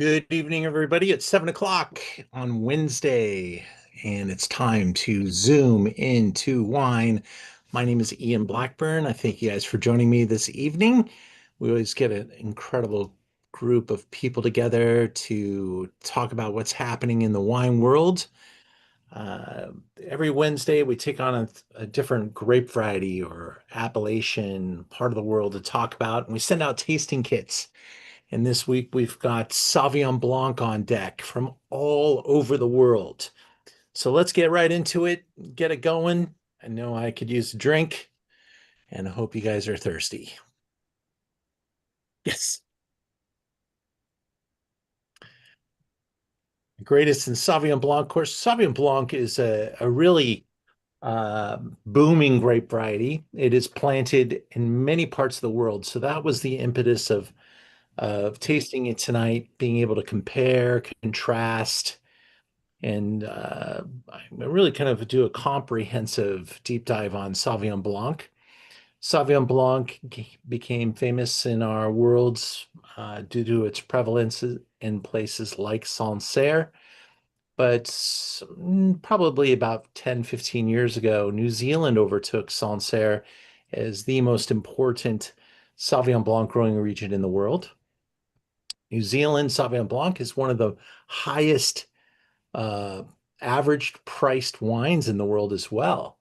Good evening, everybody. It's 7 o'clock on Wednesday, and it's time to zoom into wine. My name is Ian Blackburn. I thank you guys for joining me this evening. We always get an incredible group of people together to talk about what's happening in the wine world. Uh, every Wednesday, we take on a different grape variety or appellation part of the world to talk about, and we send out tasting kits. And this week we've got Sauvignon Blanc on deck from all over the world. So let's get right into it, get it going. I know I could use a drink, and I hope you guys are thirsty. Yes. The greatest in Sauvignon Blanc. Of course, Sauvignon Blanc is a really uh, booming grape variety. It is planted in many parts of the world. So that was the impetus of tasting it tonight, being able to compare, contrast, and I really kind of do a comprehensive deep dive on Sauvignon Blanc. Sauvignon Blanc became famous in our worlds due to its prevalence in places like Sancerre, but probably about 10, 15 years ago, New Zealand overtook Sancerre as the most important Sauvignon Blanc growing region in the world. New Zealand Sauvignon Blanc is one of the highest uh, average priced wines in the world as well.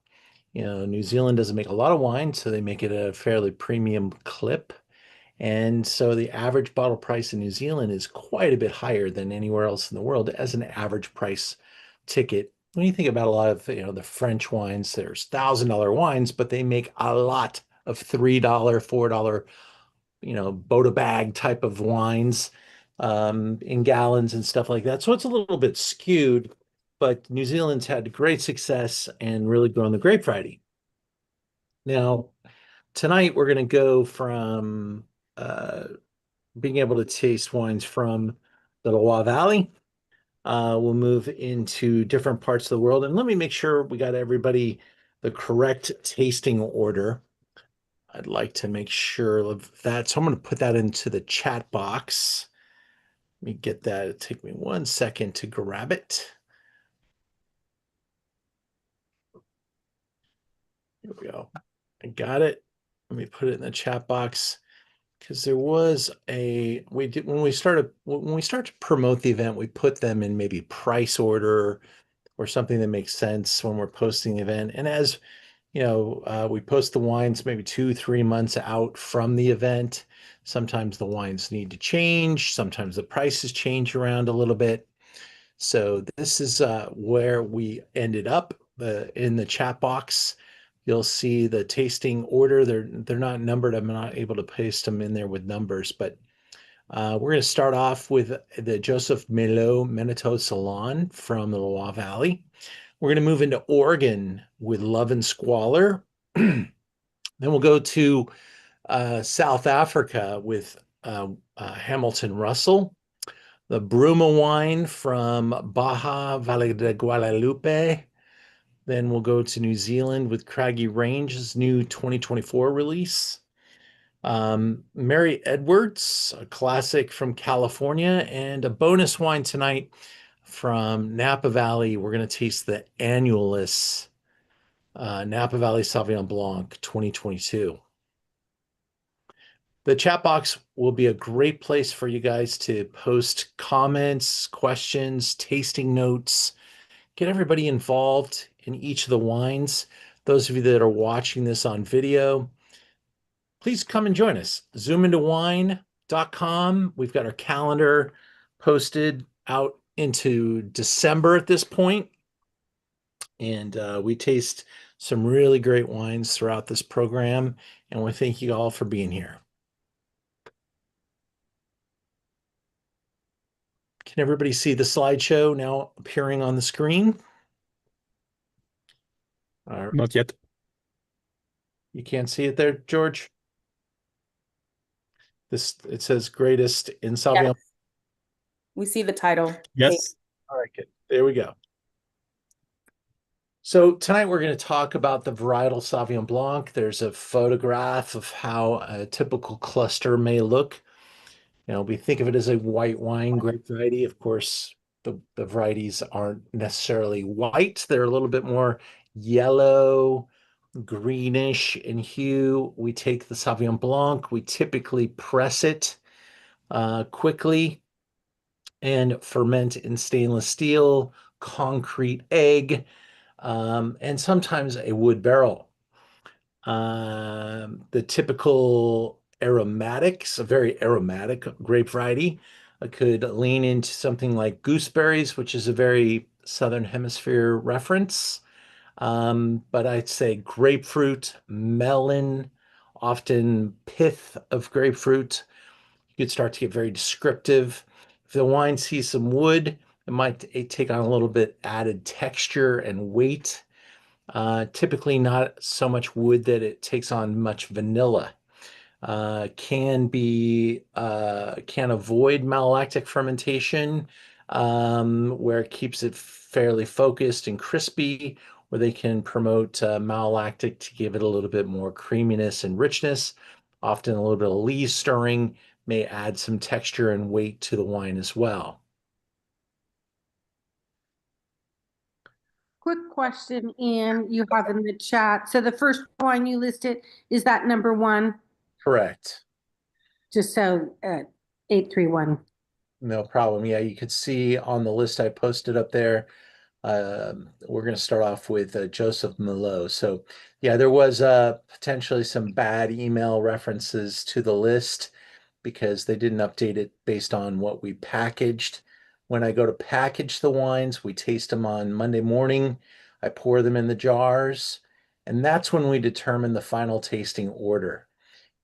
You know, New Zealand doesn't make a lot of wine, so they make it a fairly premium clip. And so the average bottle price in New Zealand is quite a bit higher than anywhere else in the world as an average price ticket. When you think about a lot of, the French wines, there's $1,000 wines, but they make a lot of $3, $4, Bota bag type of wines in gallons and stuff like that. So it's a little bit skewed, but New Zealand's had great success and really grown the grape variety. Now, tonight we're going to go from uh, being able to taste wines from the Loire Valley. We'll move into different parts of the world. And let me make sure we got everybody the correct tasting order. I'd like to make sure of that. So I'm going to put that into the chat box. Let me get that. It'll take me 1 second to grab it. Here we go. I got it. Let me put it in the chat box because there was we did when we start to promote the event, we put them in maybe price order or something that makes sense when we're posting the event. And as we post the wines maybe 2, 3 months out from the event. Sometimes the wines need to change. Sometimes the prices change around a little bit. So this is where we ended up in the chat box. You'll see the tasting order. They're not numbered. I'm not able to paste them in there with numbers, but we're going to start off with the Joseph Melot Manitou Salon from the Loire Valley. We're going to move into Oregon with Love and Squalor. Then we'll go to South Africa with Hamilton Russell. The Bruma wine from Baja, Valle de Guadalupe. Then we'll go to New Zealand with Craggy Range's new 2024 release. Mary Edwards, a classic from California, and a bonus wine tonight from Napa Valley. We're going to taste the Annulus Napa Valley Sauvignon Blanc 2022. The chat box will be a great place for you guys to post comments, questions, tasting notes, get everybody involved in each of the wines. Those of you that are watching this on video, please come and join us. zoomintowine.com. We've got our calendar posted out into December at this point. And we taste some really great wines throughout this program. And we thank you all for being here. Can everybody see the slideshow now appearing on the screen? Not yet. You can't see it there, George? It says greatest in Sauvignon. Yes. We see the title. Yes. All right, good. There we go. So tonight we're going to talk about the varietal Sauvignon Blanc. There's a photograph of how a typical cluster may look. We think of it as a white wine grape variety. Of course, the varieties aren't necessarily white. They're a little bit more yellow, greenish in hue. We take the Sauvignon Blanc, we typically press it quickly and ferment in stainless steel, concrete egg, and sometimes a wood barrel. The typical aromatics, a very aromatic grape variety, could lean into something like gooseberries, which is a very Southern Hemisphere reference. But I'd say grapefruit, melon, often pith of grapefruit. You could start to get very descriptive. If the wine sees some wood, it might take on a little bit added texture and weight. Typically not so much wood that it takes on much vanilla. Can avoid malolactic fermentation, where it keeps it fairly focused and crispy, where they can promote malolactic to give it a little bit more creaminess and richness. Often a little bit of lees stirring may add some texture and weight to the wine as well. Quick question, and you have in the chat. So the first wine you listed, is that number one? Correct. Just so 831. No problem. Yeah, you could see on the list I posted up there. We're going to start off with Joseph Malo. So, yeah, there was potentially some bad email references to the list because they didn't update it based on what we packaged. When I go to package the wines, we taste them on Monday morning. I pour them in the jars, and that's when we determine the final tasting order.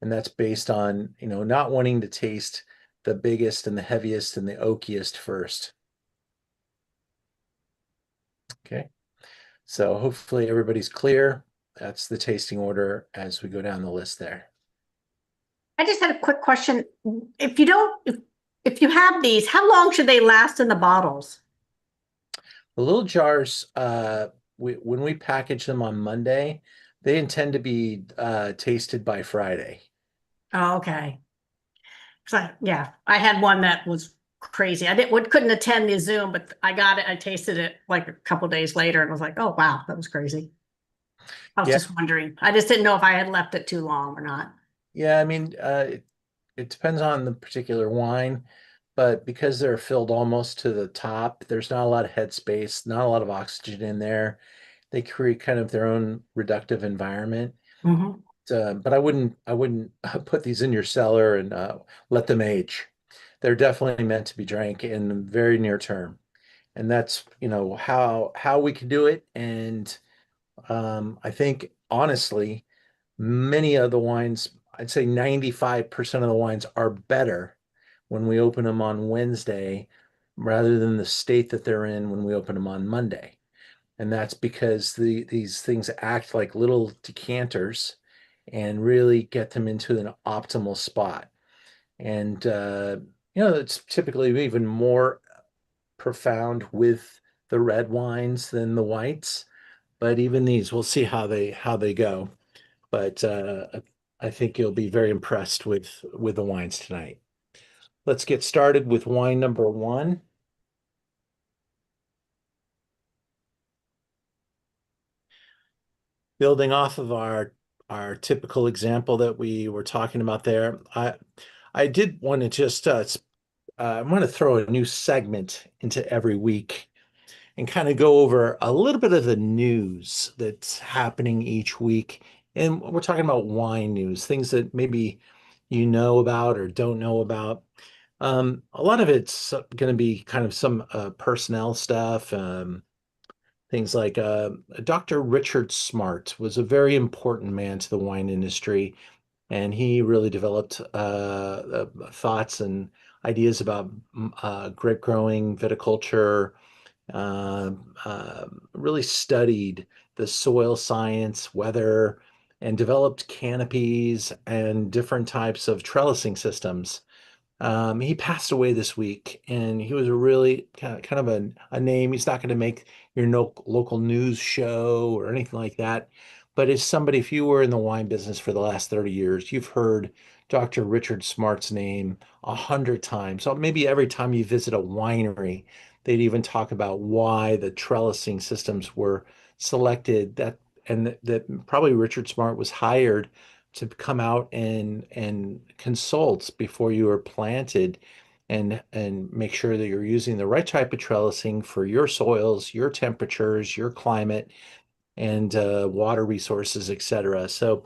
And that's based on, not wanting to taste the biggest and the heaviest and the oakiest first. Okay. So hopefully everybody's clear. That's the tasting order as we go down the list there. I just had a quick question. If if you have these, how long should they last in the bottles? The little jars, when we package them on Monday, they intend to be tasted by Friday. Oh, okay. So yeah, I had one that was crazy. Couldn't attend the Zoom, but I got it. I tasted it like a couple days later and was like, oh wow, that was crazy. I was just wondering. I just didn't know if I had left it too long or not. Yeah, I mean, it depends on the particular wine, but because they're filled almost to the top, there's not a lot of head space, not a lot of oxygen in there. They create kind of their own reductive environment. Mhm. But I wouldn't put these in your cellar and let them age. They're definitely meant to be drank in the very near term, and that's how we can do it. And I think honestly, many of the wines, I'd say 95% of the wines are better when we open them on Wednesday rather than the state that they're in when we open them on Monday. And that's because these things act like little decanters and really get them into an optimal spot. And it's typically even more profound with the red wines than the whites. But even these, we'll see how they go. But I think you'll be very impressed with the wines tonight. Let's get started with wine number one. Building off of our typical example that we were talking about there, I did want to just I want to throw a new segment into every week and kind of go over a little bit of the news that's happening each week. And we're talking about wine news, things that maybe you know about or don't know about. A lot of it's going to be kind of some personnel stuff. Things like Dr. Richard Smart was a very important man to the wine industry, and he really developed thoughts and ideas about grape growing, viticulture, uh, really studied the soil science, weather, and developed canopies and different types of trellising systems. He passed away this week, and he was a really kind of a name. He's not going to make your local news show or anything like that. But as somebody, if you were in the wine business for the last 30 years, you've heard Dr. Richard Smart's name 100 times. So maybe every time you visit a winery, they'd even talk about why the trellising systems were selected. That probably Richard Smart was hired to come out and consult before you were planted and make sure that you're using the right type of trellising for your soils, your temperatures, your climate, and water resources, etc. So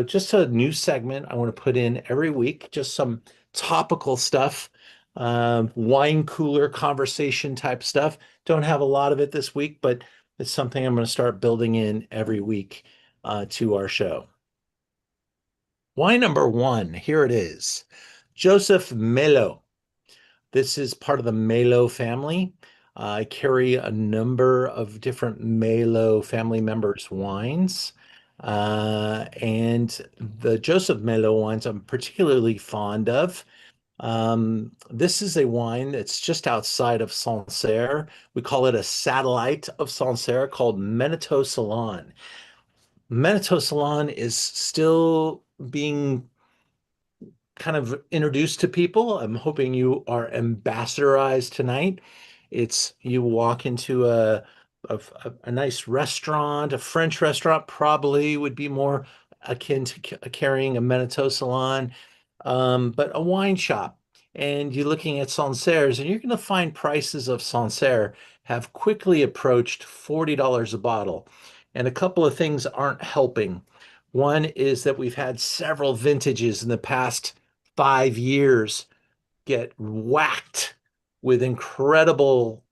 just a new segment I want to put in every week, just some topical stuff, wine cooler conversation type stuff. Don't have a lot of it this week, but it's something I'm going to start building in every week to our show. Wine number one, here it is. Joseph Melo. This is part of the Melo family. I carry a number of different Melo family members' wines. And the Joseph Melo wines I'm particularly fond of. This is a wine that's just outside of Sancerre. We call it a satellite of Sancerre called Menito Salon. Menito Salon is still being kind of introduced to people. I'm hoping you are ambassadorized tonight. It's you walk into a nice restaurant, a French restaurant probably would be more akin to carrying a Menito Salon, but a wine shop. And you're looking at Sancerre's, and you're going to find prices of Sancerre have quickly approached $40 a bottle. And a couple of things aren't helping. One is that we've had several vintages in the past 5 years get whacked with incredible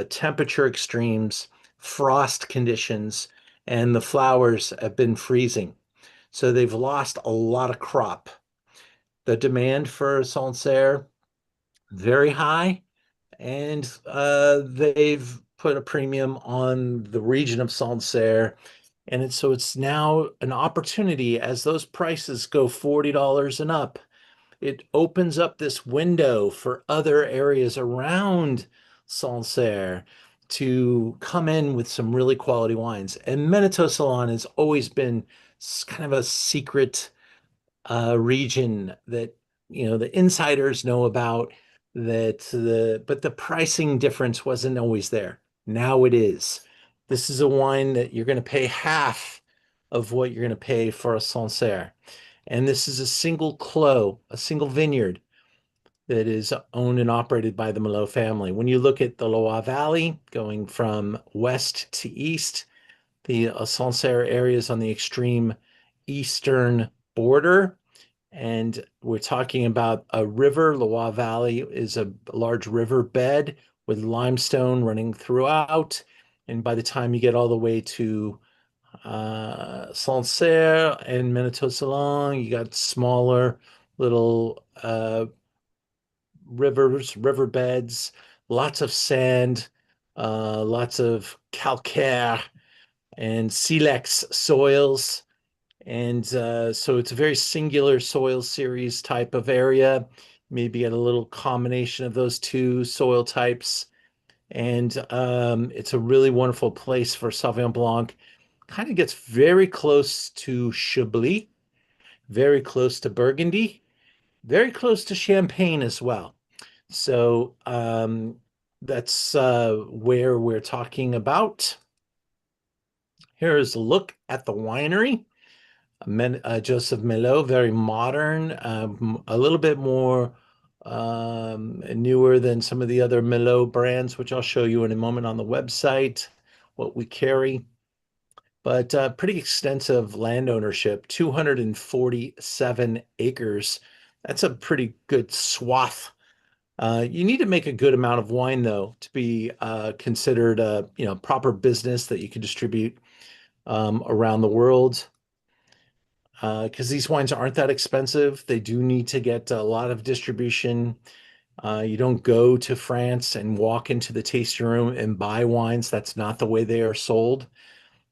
temperature extremes, frost conditions, and the flowers have been freezing. So they've lost a lot of crop. The demand for Sancerre, very high, and they've put a premium on the region of Sancerre. And it's now an opportunity as those prices go $40 and up. It opens up this window for other areas around Sancerre to come in with some really quality wines. And Menito Salon has always been kind of a secret region that the insiders know about but the pricing difference wasn't always there. Now it is. This is a wine that you're going to pay half of what you're going to pay for a Sancerre. And this is a single clos, a single vineyard that is owned and operated by the Malo family. When you look at the Loire Valley, going from west to east, the Sancerre area is on the extreme eastern border. And we're talking about a river. Loire Valley is a large river bed with limestone running throughout. And by the time you get all the way to Sancerre and Menito Salon, you got smaller little riverbeds, lots of sand, lots of calcaire and silex soils. And so it's a very singular soil series type of area. Maybe get a little combination of those two soil types. And it's a really wonderful place for Sauvignon Blanc. Kind of gets very close to Chablis, very close to Burgundy, very close to Champagne as well. So that's where we're talking about. Here's a look at the winery. Joseph Melo, very modern, a little bit more newer than some of the other Melo brands, which I'll show you in a moment on the website, what we carry. But pretty extensive land ownership, 247 acres. That's a pretty good swath. You need to make a good amount of wine, though, to be considered a proper business that you can distribute around the world. Because these wines aren't that expensive. They do need to get a lot of distribution. You don't go to France and walk into the tasting room and buy wines. That's not the way they are sold.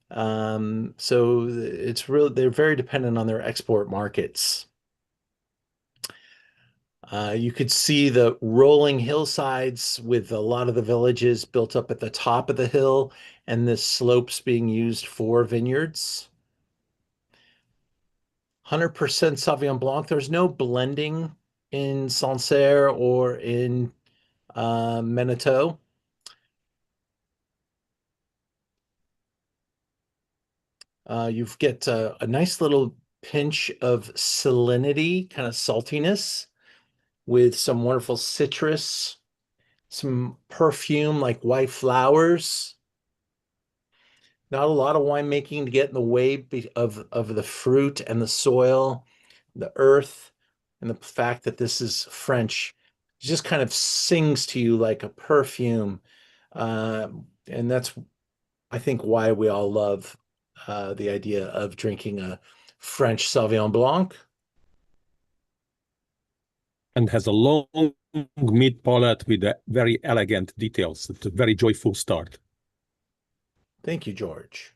So they're very dependent on their export markets. You could see the rolling hillsides with a lot of the villages built up at the top of the hill and the slopes being used for vineyards. 100% Sauvignon Blanc. There's no blending in Sancerre or in Manitou. You get a nice little pinch of salinity, kind of saltiness, with some wonderful citrus, some perfume like white flowers. Not a lot of winemaking to get in the way of the fruit and the soil, the earth, and the fact that this is French. It just kind of sings to you like a perfume. And that's, I think, why we all love the idea of drinking a French Sauvignon Blanc. And has a long mid palate with very elegant details. It's a very joyful start. Thank you, George.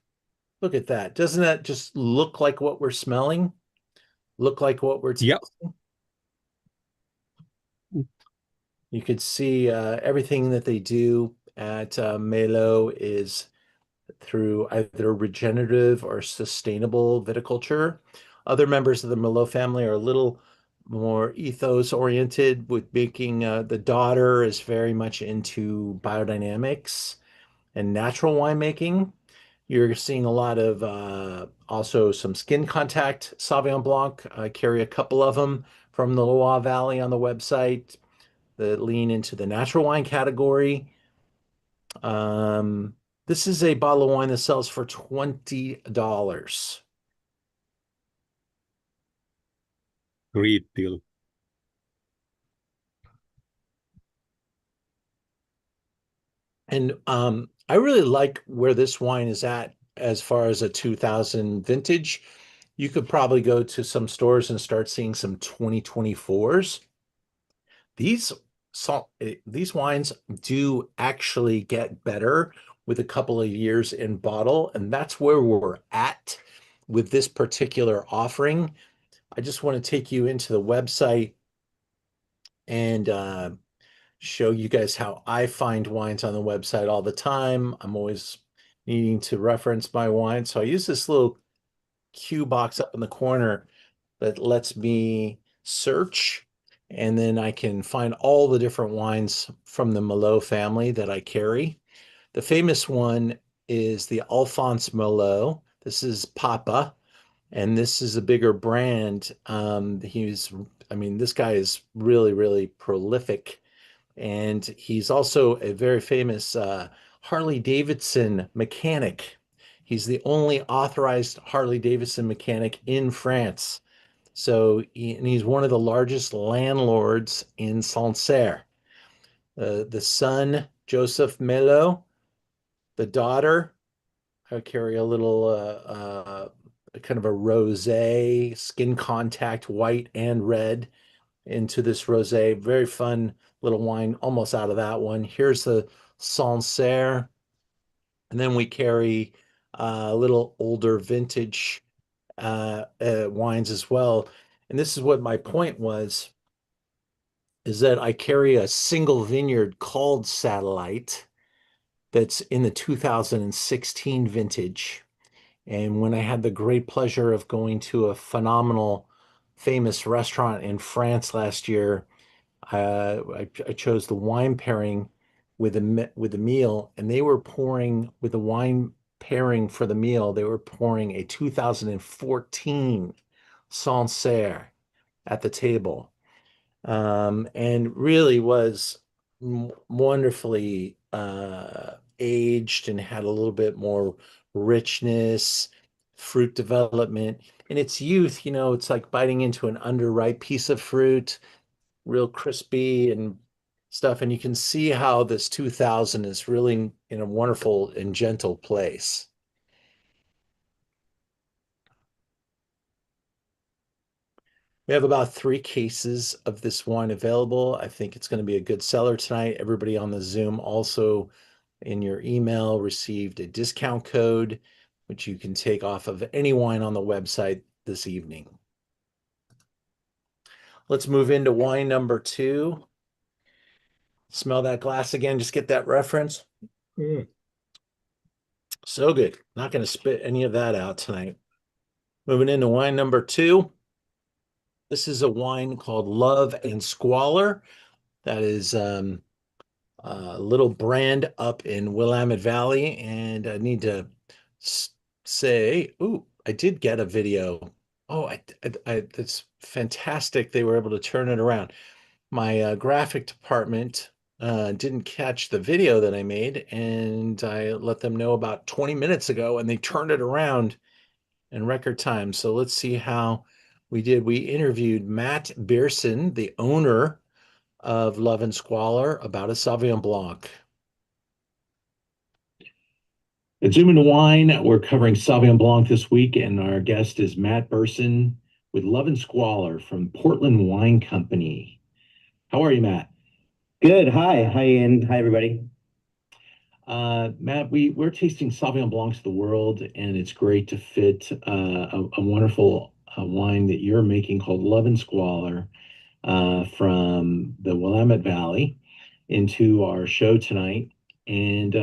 Look at that. Doesn't that just look like what we're smelling? Look like what we're tasting? Yeah. You could see everything that they do at Melo is through either regenerative or sustainable viticulture. Other members of the Melo family are a little more ethos oriented with making the daughter is very much into biodynamics and natural winemaking. You're seeing a lot of also some skin contact Sauvignon Blanc. I carry a couple of them from the Loire Valley on the website that lean into the natural wine category. This is a bottle of wine that sells for $20. Great deal. And I really like where this wine is at as far as a 2000 vintage. You could probably go to some stores and start seeing some 2024s. These wines do actually get better with a couple of years in bottle, and that's where we're at with this particular offering. I just want to take you into the website and show you guys how I find wines on the website all the time. I'm always needing to reference my wine. So I use this little cue box up in the corner that lets me search, and then I can find all the different wines from the Merlot family that I carry. The famous one is the Alphonse Merlot. This is Papa, and this is a bigger brand. I mean, this guy is really, really prolific, and he's also a very famous Harley Davidson mechanic. He's the only authorized Harley Davidson mechanic in France. So he's one of the largest landlords in Sancerre. The son, Joseph Melo, the daughter, I carry a little kind of a rosé, skin contact, white and red into this rosé. Very fun little wine, almost out of that one. Here's the Sancerre. And then we carry a little older vintage wines as well. And this is what my point was, is that I carry a single vineyard called Satellite that's in the 2016 vintage. And when I had the great pleasure of going to a phenomenal, famous restaurant in France last year, I chose the wine pairing with the meal, and they were pouring with the wine pairing for the meal. They were pouring a 2014 Sancerre at the table, and really was wonderfully aged and had a little bit more richness, fruit development. In its youth, it's like biting into an underripe piece of fruit, real crispy and stuff. And you can see how this 2000 is really in a wonderful and gentle place. We have about 3 cases of this wine available. I think it's going to be a good seller tonight. Everybody on the Zoom also in your email received a discount code, which you can take off of any wine on the website this evening. Let's move into wine number 2. Smell that glass again, just get that reference. So good. Not going to spit any of that out tonight. Moving into wine number 2. This is a wine called Love and Squalor. That is a little brand up in Willamette Valley. And I need to say, ooh, I did get a video. Oh, that's fantastic. They were able to turn it around. My graphic department didn't catch the video that I made, and I let them know about 20 minutes ago, and they turned it around in record time. So let's see how we did. We interviewed Matt Beerson, the owner of Love and Squalor, about a Sauvignon Blanc. At Zoom into Wine, we're covering Sauvignon Blanc this week, and our guest is Matt Beerson with Love and Squalor from Portland Wine Company. How are you, Matt? Good. Hi, Ian. Hi, everybody. Matt, we're tasting Sauvignon Blancs of the world, and it's great to fit a wonderful wine that you're making called Love and Squalor from the Willamette Valley into our show tonight. And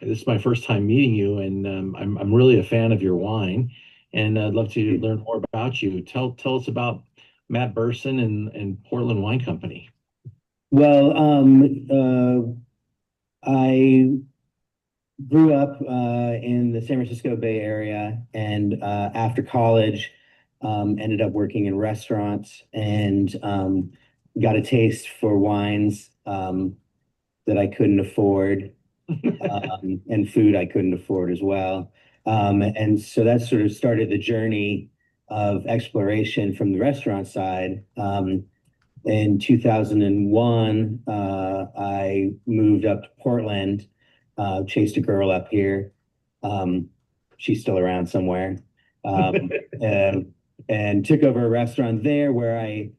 this is my first time meeting you, and I'm really a fan of your wine, and I'd love to learn more about you. Tell us about Matt Beerson and Portland Wine Company. Well, I grew up in the San Francisco Bay Area, and after college, ended up working in restaurants and got a taste for wines that I couldn't afford, and food I couldn't afford as well. And so that sort of started the journey of exploration from the restaurant side. In 2001, I moved up to Portland, chased a girl up here. She's still around somewhere. And took over a restaurant there where I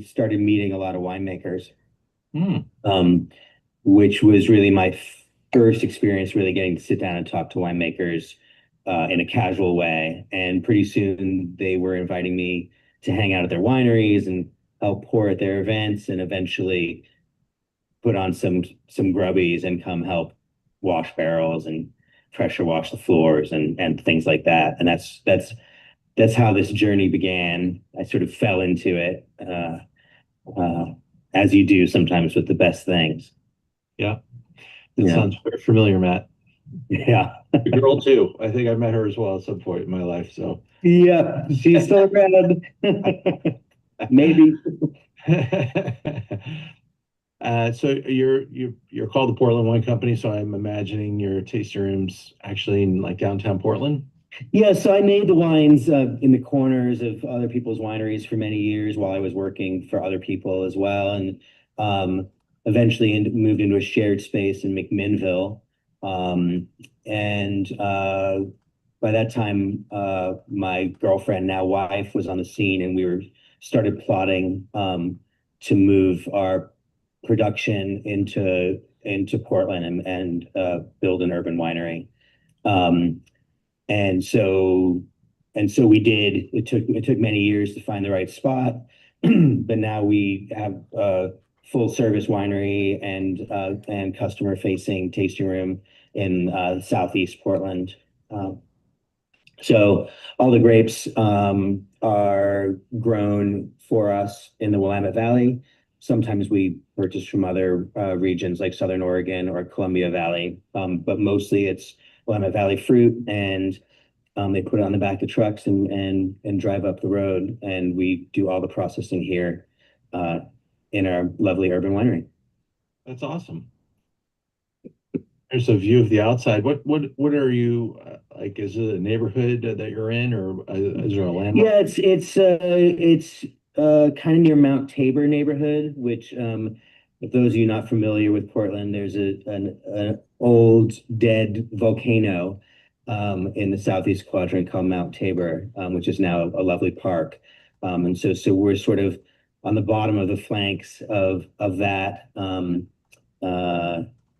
started meeting a lot of winemakers. Which was really my first experience really getting to sit down and talk to winemakers in a casual way. And pretty soon they were inviting me to hang out at their wineries and help pour at their events, and eventually put on some grubbies and come help wash barrels and pressure wash the floors and things like that. And that's how this journey began. I sort of fell into it, as you do sometimes with the best things. Yeah. That sounds very familiar, Matt. Yeah. The girl too. I think I met her as well at some point in my life. So yeah, she's still around. Maybe. So you're called the Portland Wine Company. So I'm imagining your tasting rooms actually in like downtown Portland. Yeah, so I made the wines in the corners of other people's wineries for many years while I was working for other people as well, and eventually moved into a shared space in McMinnville. And by that time, my girlfriend, now wife, was on the scene, and we started plotting to move our production into Portland and build an urban winery. And so we did. It took many years to find the right spot, but now we have a full service winery and customer facing tasting room in Southeast Portland. So all the grapes are grown for us in the Willamette Valley. Sometimes we purchase from other regions like Southern Oregon or Columbia Valley, but mostly it's Willamette Valley fruit, and they put it on the back of trucks and drive up the road, and we do all the processing here in our lovely urban winery. That's awesome. There's a view of the outside. What are you like? Is it a neighborhood that you're in, or is there a landmark? Yeah, it's kind of near Mount Tabor neighborhood, which if those of you not familiar with Portland, there's an old dead volcano in the southeast quadrant called Mount Tabor, which is now a lovely park. And so we're sort of on the bottom of the flanks of that,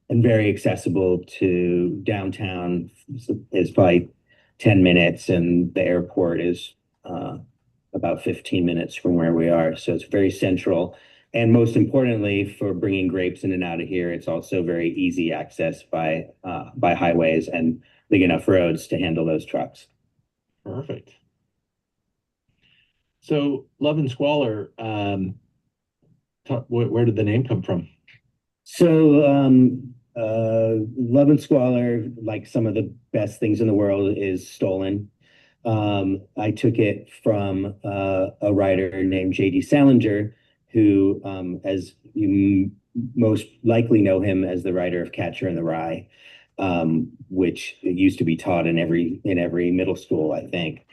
and very accessible to downtown. It's probably 10 minutes, and the airport is about 15 minutes from where we are. So it's very central. And most importantly, for bringing grapes in and out of here, it's also very easy access by highways and big enough roads to handle those trucks. Perfect. So Love and Squalor, where did the name come from? So, Love and Squalor, like some of the best things in the world, is stolen. I took it from a writer named J.D. Salinger, who, as you most likely know him as the writer of Catcher in the Rye, which used to be taught in every middle school, I think,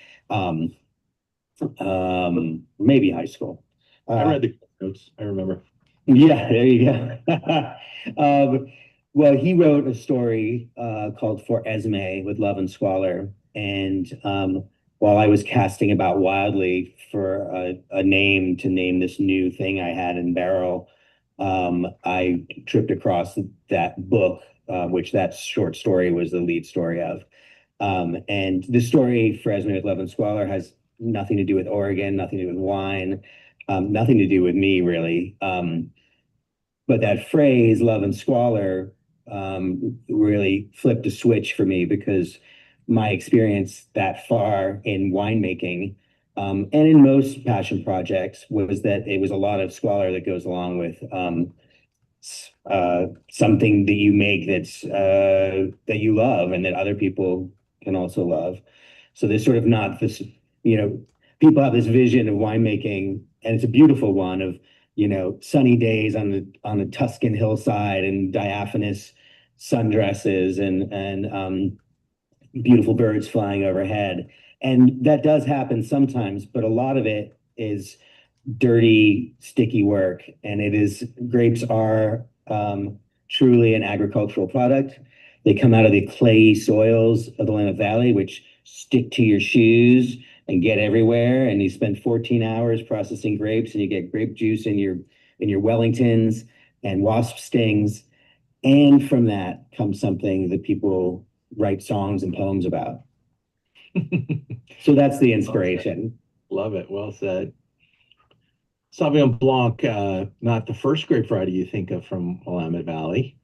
maybe high school. I read the notes. I remember. Yeah, there you go. Well, he wrote a story called For Esme with Love and Squalor. And while I was casting about wildly for a name to name this new thing I had in barrel, I tripped across that book, which that short story was the lead story of. And the story For Esme with Love and Squalor has nothing to do with Oregon, nothing to do with wine, nothing to do with me, really. But that phrase, love and squalor, really flipped a switch for me, because my experience that far in winemaking, and in most passion projects, was that it was a lot of squalor that goes along with something that you make that you love and that other people can also love. So there's sort of not this, people have this vision of winemaking, and it's a beautiful one, of sunny days on the Tuscan hillside and diaphanous sundresses and beautiful birds flying overhead. And that does happen sometimes, but a lot of it is dirty, sticky work. And grapes are truly an agricultural product. They come out of the clayey soils of the Willamette Valley, which stick to your shoes and get everywhere. And you spend 14 hours processing grapes, and you get grape juice in your Wellingtons and wasp stings. And from that comes something that people write songs and poems about. So that's the inspiration. Love it. Well said. Sauvignon Blanc, not the first grape variety you think of from Willamette Valley.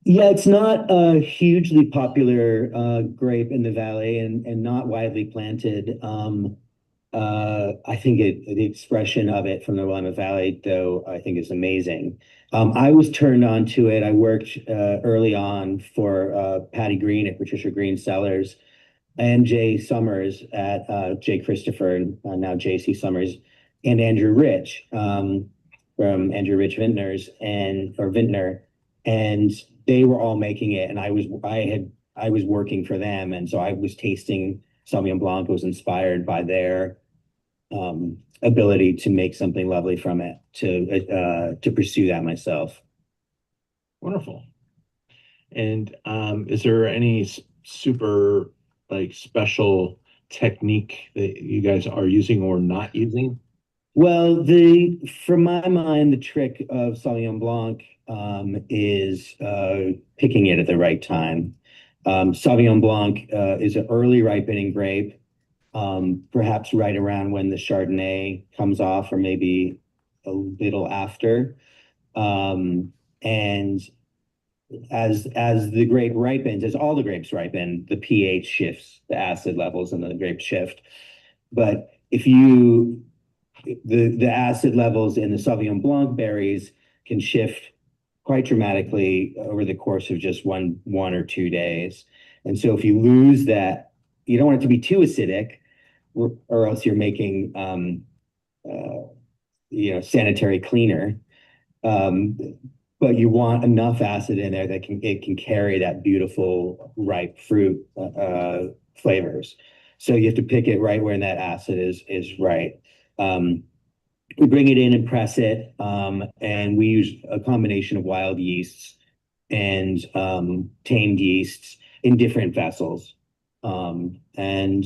Yeah, it's not a hugely popular grape in the valley, and not widely planted. I think the expression of it from the Willamette Valley, though, I think is amazing. I was turned on to it. I worked early on for Patty Green at Patricia Green Cellars, and Jay Summers at Jay Christopher, and now JC Summers, and Andrew Rich from Andrew Rich Vintners or Vintner, and they were all making it, and I was working for them, and so I was tasting Sauvignon Blanc, was inspired by their ability to make something lovely from it, to pursue that myself. Wonderful. And is there any super special technique that you guys are using or not using? Well, from my mind, the trick of Sauvignon Blanc is picking it at the right time. Sauvignon Blanc is an early ripening grape, perhaps right around when the Chardonnay comes off, or maybe a little after. And as the grape ripens, as all the grapes ripen, the pH shifts, the acid levels in the grape shift. But the acid levels in the Sauvignon Blanc berries can shift quite dramatically over the course of just one or 2 days. And so if you lose that, you don't want it to be too acidic, or else you're making sanitary cleaner. But you want enough acid in there that it can carry that beautiful ripe fruit flavors. So you have to pick it right where that acid is right. We bring it in and press it, and we use a combination of wild yeasts and tamed yeasts in different vessels, and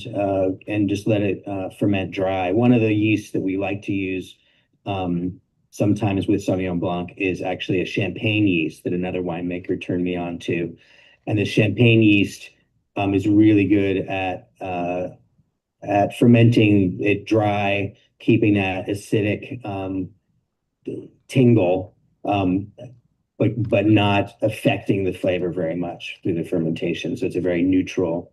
just let it ferment dry. One of the yeasts that we like to use sometimes with Sauvignon Blanc is actually a champagne yeast that another winemaker turned me on to. And the champagne yeast is really good at fermenting it dry, keeping that acidic tingle, but not affecting the flavor very much through the fermentation. So it's a very neutral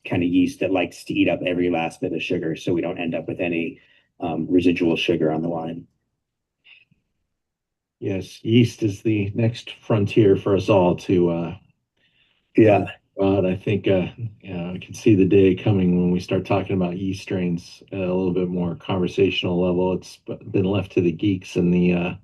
kind of yeast that likes to eat up every last bit of sugar, so we don't end up with any residual sugar on the wine. Yes, yeast is the next frontier for us all to Yeah. but I think I can see the day coming when we start talking about yeast strains at a little bit more conversational level. It's been left to the geeks and the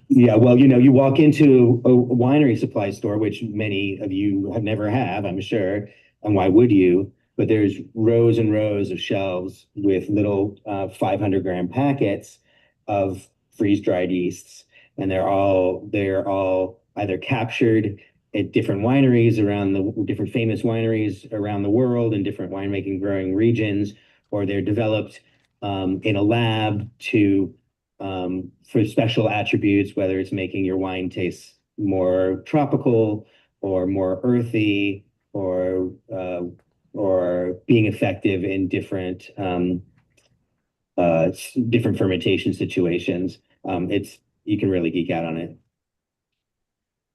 Yeah, well, you walk into a winery supply store, which many of you have, I'm sure, and why would you? But there's rows and rows of shelves with little 500-gram packets of freeze-dried yeasts, and they're all either captured at different wineries around the different famous wineries around the world in different winemaking growing regions, or they're developed in a lab to for special attributes, whether it's making your wine taste more tropical or more earthy or being effective in different different fermentation situations. You can really geek out on it.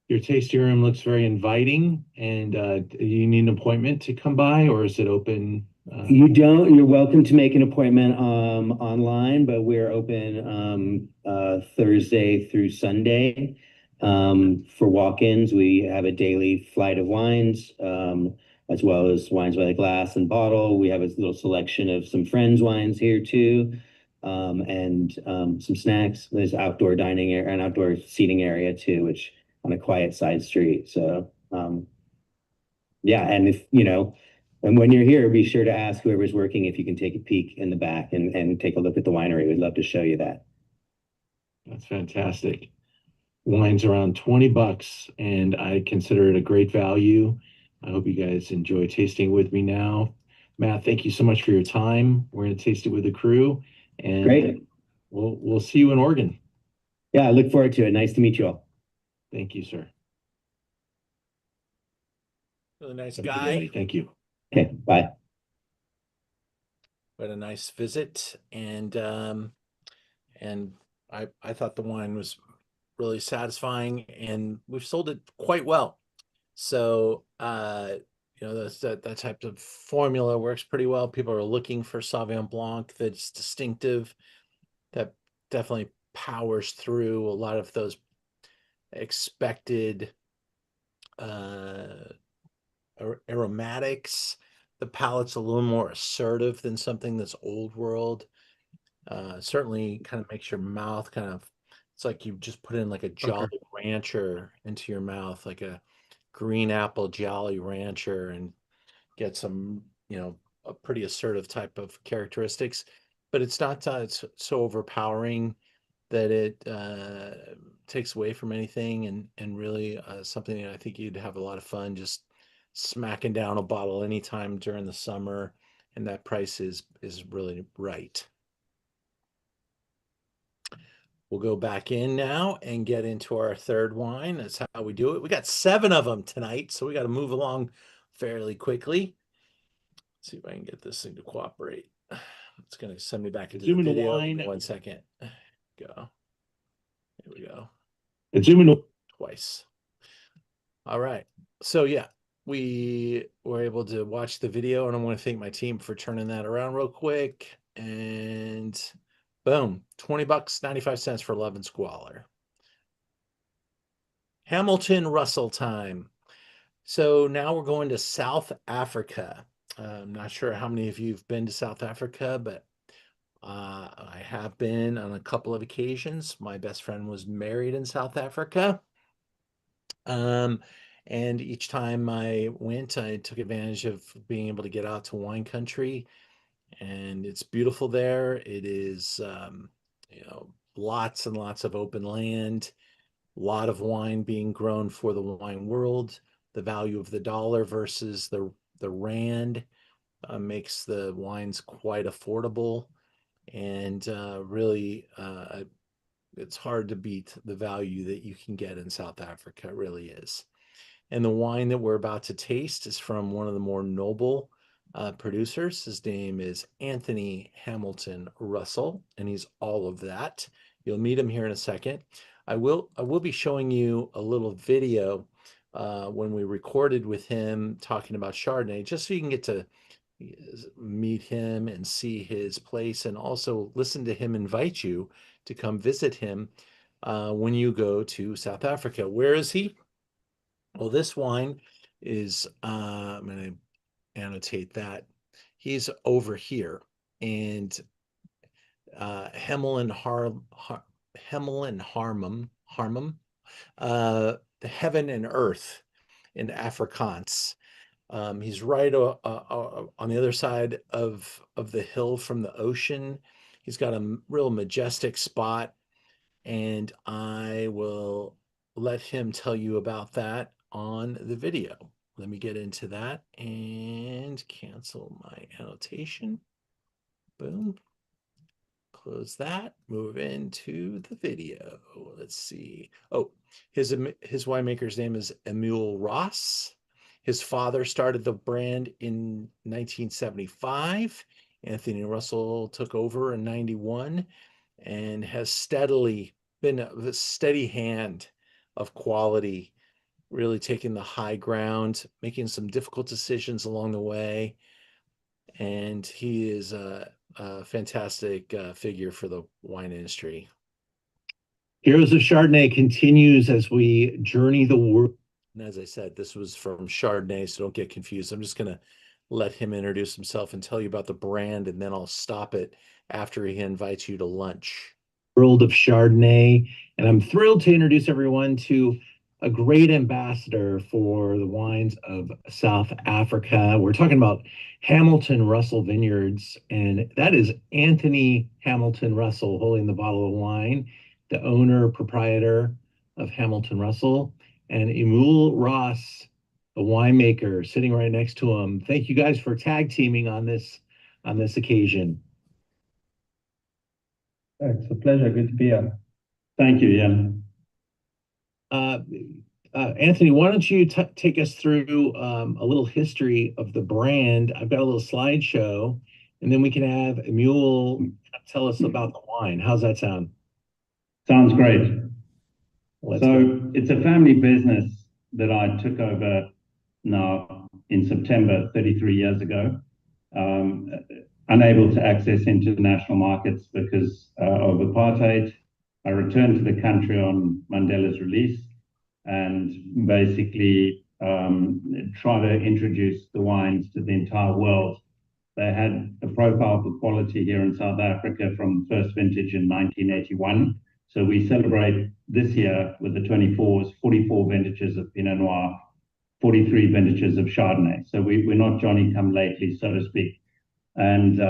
your tasting room looks very inviting. And do you need an appointment to come by, or is it open? You don't. You're welcome to make an appointment online, but we're open Thursday through Sunday for walk-ins. We have a daily flight of wines, as well as wines by the glass and bottle. We have a little selection of some friends' wines here too, and some snacks. There's outdoor dining area and outdoor seating area too, which on a quiet side street. So yeah, and if and when you're here, be sure to ask whoever's working if you can take a peek in the back and take a look at the winery. We'd love to show you that. That's fantastic. Wine's around $20, and I consider it a great value. I hope you guys enjoy tasting with me now. Matt, thank you so much for your time. We're going to taste it with the crew, and Great. We'll see you in Oregon. Yeah, I look forward to it. Nice to meet you all. Thank you, sir. Really nice Have a good guy. day. Thank you. Okay, bye. We had a nice visit, and I thought the wine was really satisfying, and we've sold it quite well. So that type of formula works pretty well. People are looking for Sauvignon Blanc that's distinctive, that definitely powers through a lot of those expected aromatics. The palate's a little more assertive than something that's old world. Certainly kind of makes your mouth it's like you just put in like a Jolly Rancher into your mouth, like a green apple Jolly Rancher, and get some, a pretty assertive type of characteristics. But it's not it's so overpowering that it takes away from anything, and really something that I think you'd have a lot of fun just smacking down a bottle anytime during the summer, and that price is really right. We'll go back in now and get into our third wine. That's how we do it. We got 7 of them tonight, so we got to move along fairly quickly. Let's see if I can get this thing to cooperate. It's going to send me back into the video. wine. 1 second. Go. Here we go. Zoom in. Twice. All right. So yeah, we were able to watch the video, and I want to thank my team for turning that around real quick. And boom, $20, 95 cents for Love and Squalor. Hamilton Russell time. So now we're going to South Africa. I'm not sure how many of you have been to South Africa, but I have been on a couple of occasions. My best friend was married in South Africa. And each time I went, I took advantage of being able to get out to wine country, and it's beautiful there. It is, lots and lots of open land, a lot of wine being grown for the wine world. The value of the dollar versus the rand makes the wines quite affordable, and really it's hard to beat the value that you can get in South Africa. It really is. And the wine that we're about to taste is from one of the more noble producers. His name is Anthony Hamilton Russell, and he's all of that. You'll meet him here in a second. I will be showing you a little video when we recorded with him talking about Chardonnay, just so you can get to meet him and see his place, and also listen to him invite you to come visit him when you go to South Africa. Where is he? Well, this wine is, I'm going to annotate that. He's over here, and Hemel and Harmon, the heaven and earth in Afrikaans. He's right on the other side of the hill from the ocean. He's got a real majestic spot, and I will let him tell you about that on the video. Let me get into that and cancel my annotation. Boom. Close that, move into the video. Let's see. Oh, his winemaker's name is Emil Ross. His father started the brand in 1975. Anthony Russell took over in 91 and has steadily been a steady hand of quality, really taking the high ground, making some difficult decisions along the way. And he is a fantastic figure for the wine industry. Heroes of Chardonnay continues as we journey the world. And as I said, this was from Chardonnay, so don't get confused. I'm just going to let him introduce himself and tell you about the brand, and then I'll stop it after he invites you to lunch. World of Chardonnay, and I'm thrilled to introduce everyone to a great ambassador for the wines of South Africa. We're talking about Hamilton Russell Vineyards, and that is Anthony Hamilton Russell holding the bottle of wine, the owner, proprietor of Hamilton Russell, and Emil Ross, the winemaker, sitting right next to him. Thank you guys for tag teaming on this occasion. It's a pleasure. Good to be here. Thank you, Ian. Anthony, why don't you take us through a little history of the brand? I've got a little slideshow, and then we can have Emil tell us about the wine. How's that sound? Sounds great. It's a family business that I took over now in September, 33 years ago. Unable to access international markets because of apartheid. I returned to the country on Mandela's release and basically try to introduce the wines to the entire world. They had a profile for quality here in South Africa from the first vintage in 1981. So we celebrate this year with the 24s, 44 vintages of Pinot Noir, 43 vintages of Chardonnay. So we're not Johnny come lately, so to speak. And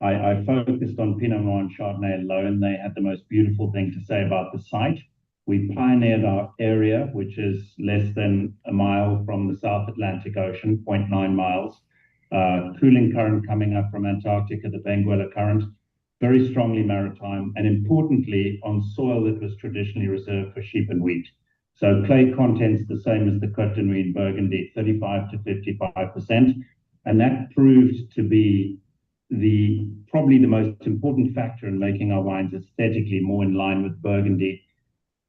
I focused on Pinot Noir and Chardonnay alone. They had the most beautiful thing to say about the site. We pioneered our area, which is less than a mile from the South Atlantic Ocean, 0.9 miles. Cooling current coming up from Antarctica, the Benguela current, very strongly maritime, and importantly, on soil that was traditionally reserved for sheep and wheat. So clay content's the same as the Côte de Nuit in Burgundy, 35 to 55%. And that proved to be probably the most important factor in making our wines aesthetically more in line with Burgundy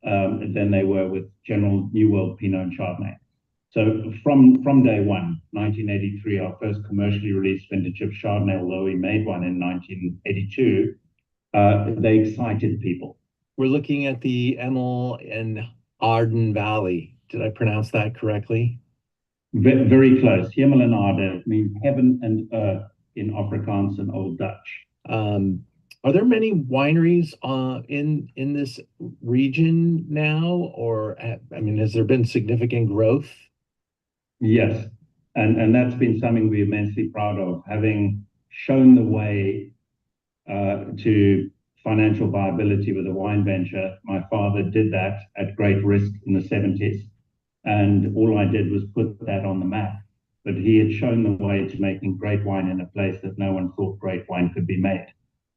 than they were with general New World Pinot and Chardonnay. So from day one, 1983, our first commercially released vintage of Chardonnay, although we made one in 1982, they excited people. We're looking at the Emil and Arden Valley. Did I pronounce that correctly? Very close. Hemel en Aarde means heaven and earth in Afrikaans and Old Dutch. Are there many wineries in this region now, or has there been significant growth? Yes, and that's been something we're immensely proud of, having shown the way to financial viability with a wine venture. My father did that at great risk in the 70s. And all I did was put that on the map. But he had shown the way to making great wine in a place that no one thought great wine could be made.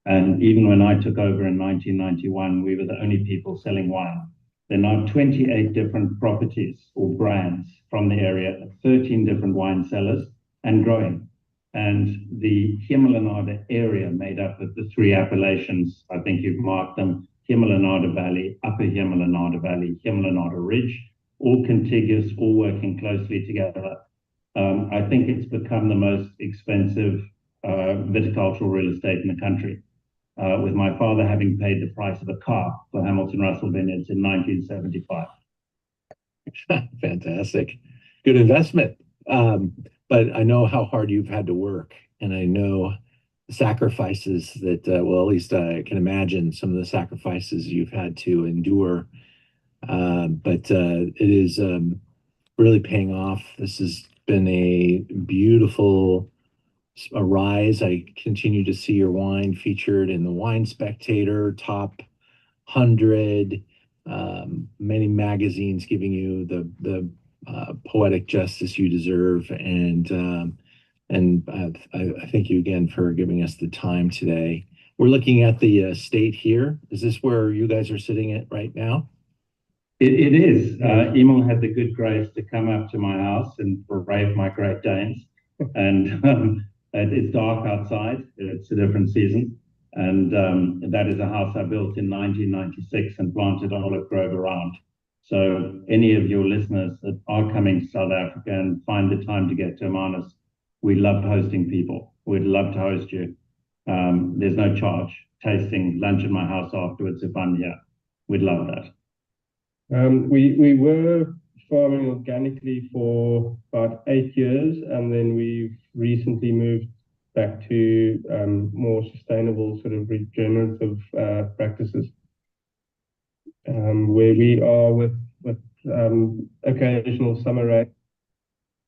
And even when I took over in 1991, we were the only people selling wine. There are now 28 different properties or brands from the area, 13 different wine cellars, and growing. And the Hemel en Aarde area made up of the three appellations, I think you've marked them, Hemel en Aarde Valley, Upper Hemel en Aarde Valley, Hemel en Aarde Ridge, all contiguous, all working closely together. I think it's become the most expensive viticultural real estate in the country, with my father having paid the price of a car for Hamilton Russell Vineyards in 1975. Fantastic. Good investment. But I know how hard you've had to work, and I know the sacrifices that, well, at least I can imagine some of the sacrifices you've had to endure. But it is really paying off. This has been a beautiful rise. I continue to see your wine featured in the Wine Spectator top 100, many magazines giving you the poetic justice you deserve. And I thank you again for giving us the time today. We're looking at the estate here. Is this where you guys are sitting at right now? It is. Emil had the good grace to come up to my house and brave my Great Danes. And it's dark outside. It's a different season. And that is a house I built in 1996 and planted olive grove around. So any of your listeners that are coming to South Africa and find the time to get to Hermanus, we love hosting people. We'd love to host you. There's no charge. Tasting lunch in my house afterwards if I'm here. We'd love that. We were farming organically for about 8 years, and then we've recently moved back to more sustainable sort of regenerative practices, where we are with occasional summer rain.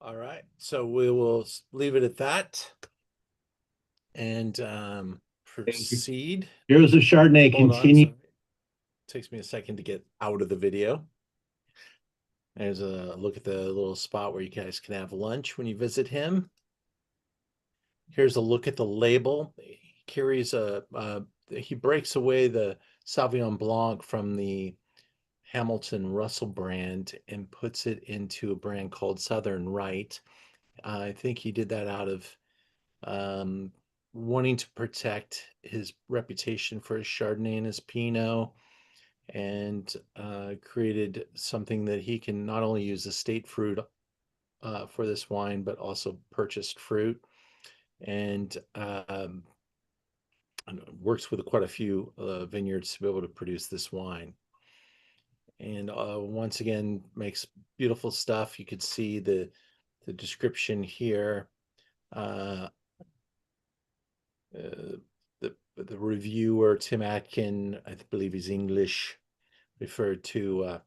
All right, so we will leave it at that and proceed. Here's the Chardonnay. Continue. Takes me a second to get out of the video. There's a look at the little spot where you guys can have lunch when you visit him. Here's a look at the label. He carries he breaks away the Sauvignon Blanc from the Hamilton Russell brand and puts it into a brand called Southern Right. I think he did that out of wanting to protect his reputation for his Chardonnay and his Pinot, and created something that he can not only use estate fruit for this wine, but also purchased fruit, and works with quite a few vineyards to be able to produce this wine. And once again, makes beautiful stuff. You could see the description here. The reviewer, Tim Atkin, I believe he's English, referred to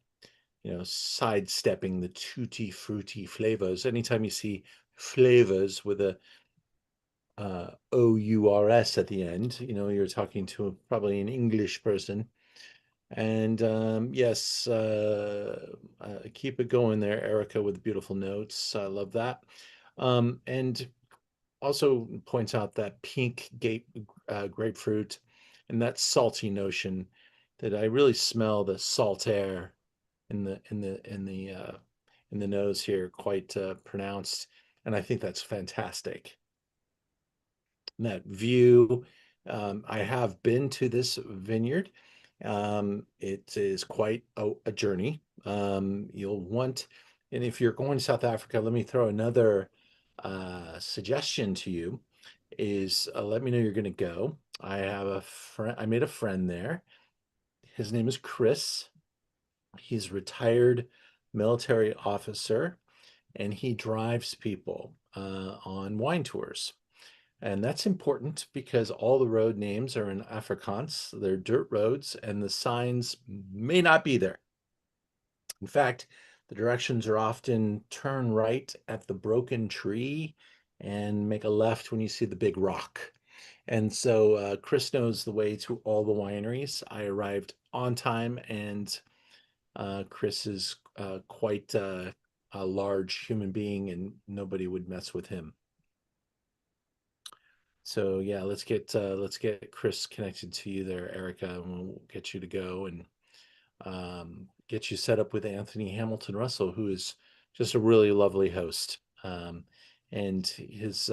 sidestepping the tutti frutti flavors. Anytime you see flavors with a O-U-R-S at the end, you're talking to probably an English person. And yes, keep it going there, Erica, with beautiful notes. I love that. And also points out that pink grapefruit and that salty notion that I really smell the salt air in the nose here, quite pronounced, and I think that's fantastic. And that view, I have been to this vineyard. It is quite a journey. You'll want, and if you're going to South Africa, let me throw another suggestion to you is let me know you're going to go. I have a friend, I made a friend there. His name is Chris. He's a retired military officer, and he drives people on wine tours. And that's important because all the road names are in Afrikaans. They're dirt roads, and the signs may not be there. In fact, the directions are often turn right at the broken tree and make a left when you see the big rock. And so Chris knows the way to all the wineries. I arrived on time, and Chris is quite a large human being, and nobody would mess with him. So yeah, let's get Chris connected to you there, Erica, and we'll get you to go and get you set up with Anthony Hamilton Russell, who is just a really lovely host. And his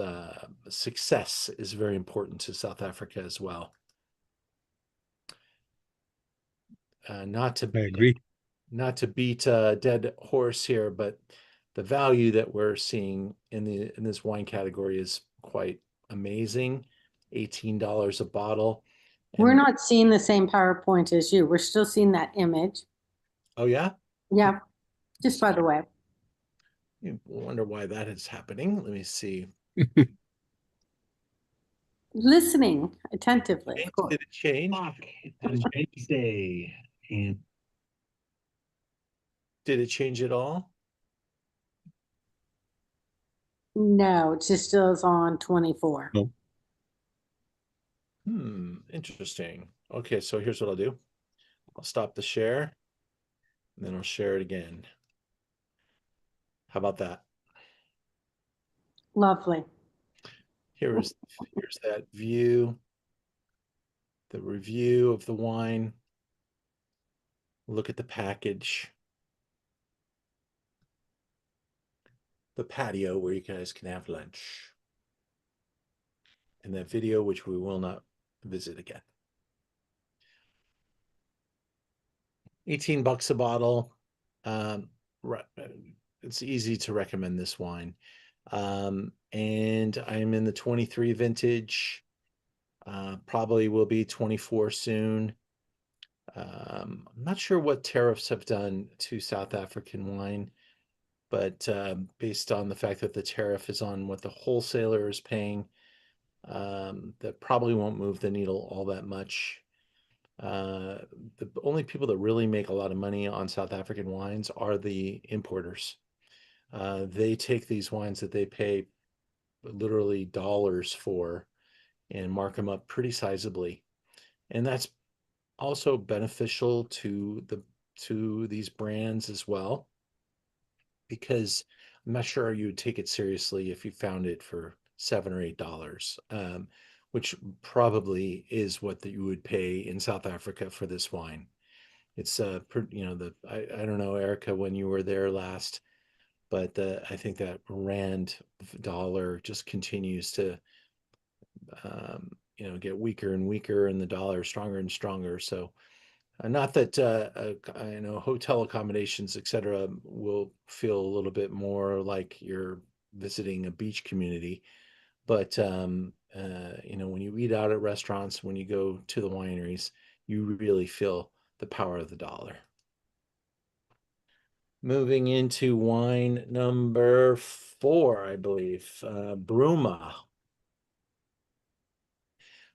success is very important to South Africa as well. Not to I agree. not to beat a dead horse here, but the value that we're seeing in this wine category is quite amazing. $18 a bottle. We're And- not seeing the same PowerPoint as you. We're still seeing that image. Oh yeah? Yeah, just by the way. I wonder why that is happening. Let me see. Listening attentively, of course. Did it change? Did it change today? And did it change at all? No, it just still is on 24. No. Interesting. Okay, so here's what I'll do. I'll stop the share, and then I'll share it again. How about that? Lovely. Here's that view, the review of the wine. Look at the package. The patio where you guys can have lunch. And that video, which we will not visit again. $18 a bottle. Right, it's easy to recommend this wine. And I'm in the 23 vintage. Probably will be 24 soon. I'm not sure what tariffs have done to South African wine, but based on the fact that the tariff is on what the wholesaler is paying, that probably won't move the needle all that much. The only people that really make a lot of money on South African wines are the importers. They take these wines that they pay literally dollars for and mark them up pretty sizably. And that's also beneficial to these brands as well, because I'm not sure you would take it seriously if you found it for $7 or $8, which probably is what you would pay in South Africa for this wine. It's I don't know, Erica, when you were there last, but I think that rand dollar just continues to get weaker and weaker, and the dollar stronger and stronger. So not that I know hotel accommodations, etc., will feel a little bit more like you're visiting a beach community, but when you eat out at restaurants, when you go to the wineries, you really feel the power of the dollar. Moving into wine number 4, I believe, Bruma.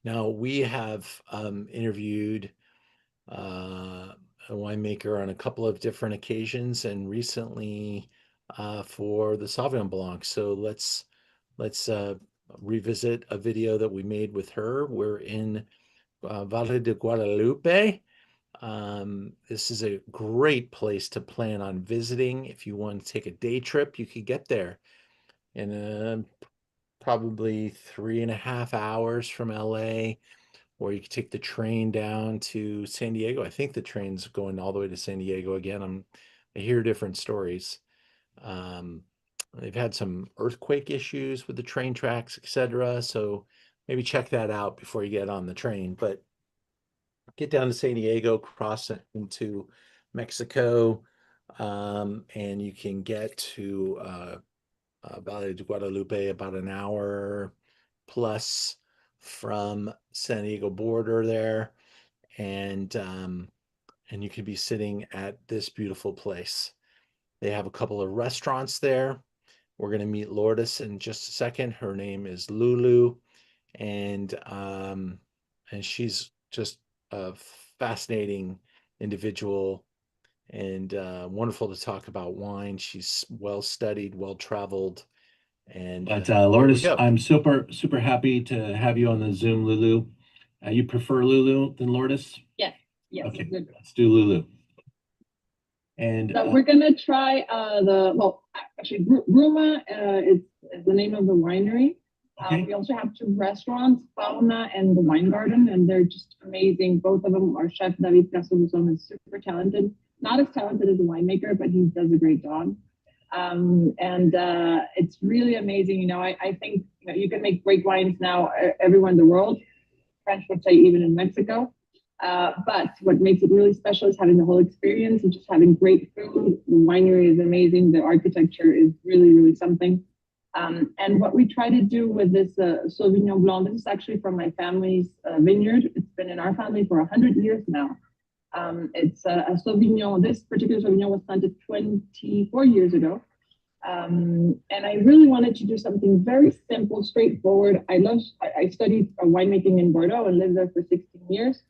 Now, we have interviewed a winemaker on a couple of different occasions, and recently for the Sauvignon Blanc. So let's revisit a video that we made with her. We're in Valle de Guadalupe. This is a great place to plan on visiting. If you want to take a day trip, you could get there in probably 3.5 hours from LA, or you could take the train down to San Diego. I think the train's going all the way to San Diego again. I hear different stories. They've had some earthquake issues with the train tracks, etc. So maybe check that out before you get on the train. But get down to San Diego, cross into Mexico, and you can get to Valle de Guadalupe about an hour plus from San Diego border there, and you can be sitting at this beautiful place. They have a couple of restaurants there. We're going to meet Lourdes in just a second. Her name is Lulu, and she's just a fascinating individual and wonderful to talk about wine. She's well studied, well traveled, and Lourdes, I'm super happy to have you on the Zoom, Lulu. You prefer Lulu than Lourdes? Yes. Okay, Good. let's do Lulu. And So we're gonna try Bruma is the name of the winery. okay. We also have 2 restaurants, Fauna and the Wine Garden, and they're just amazing. Both of them, our chef David Casoluzon is super talented. Not as talented as a winemaker, but he does a great job. It's really amazing. I think you can make great wines now everywhere in the world. French would say even in Mexico. But what makes it really special is having the whole experience and just having great food. The winery is amazing. The architecture is really, really something. And what we try to do with this Sauvignon Blanc, this is actually from my family's vineyard. It's been in our family for 100 years now. It's a Sauvignon. This particular Sauvignon was planted 24 years ago. And I really wanted to do something very simple, straightforward. I studied winemaking in Bordeaux and lived there for 16 years.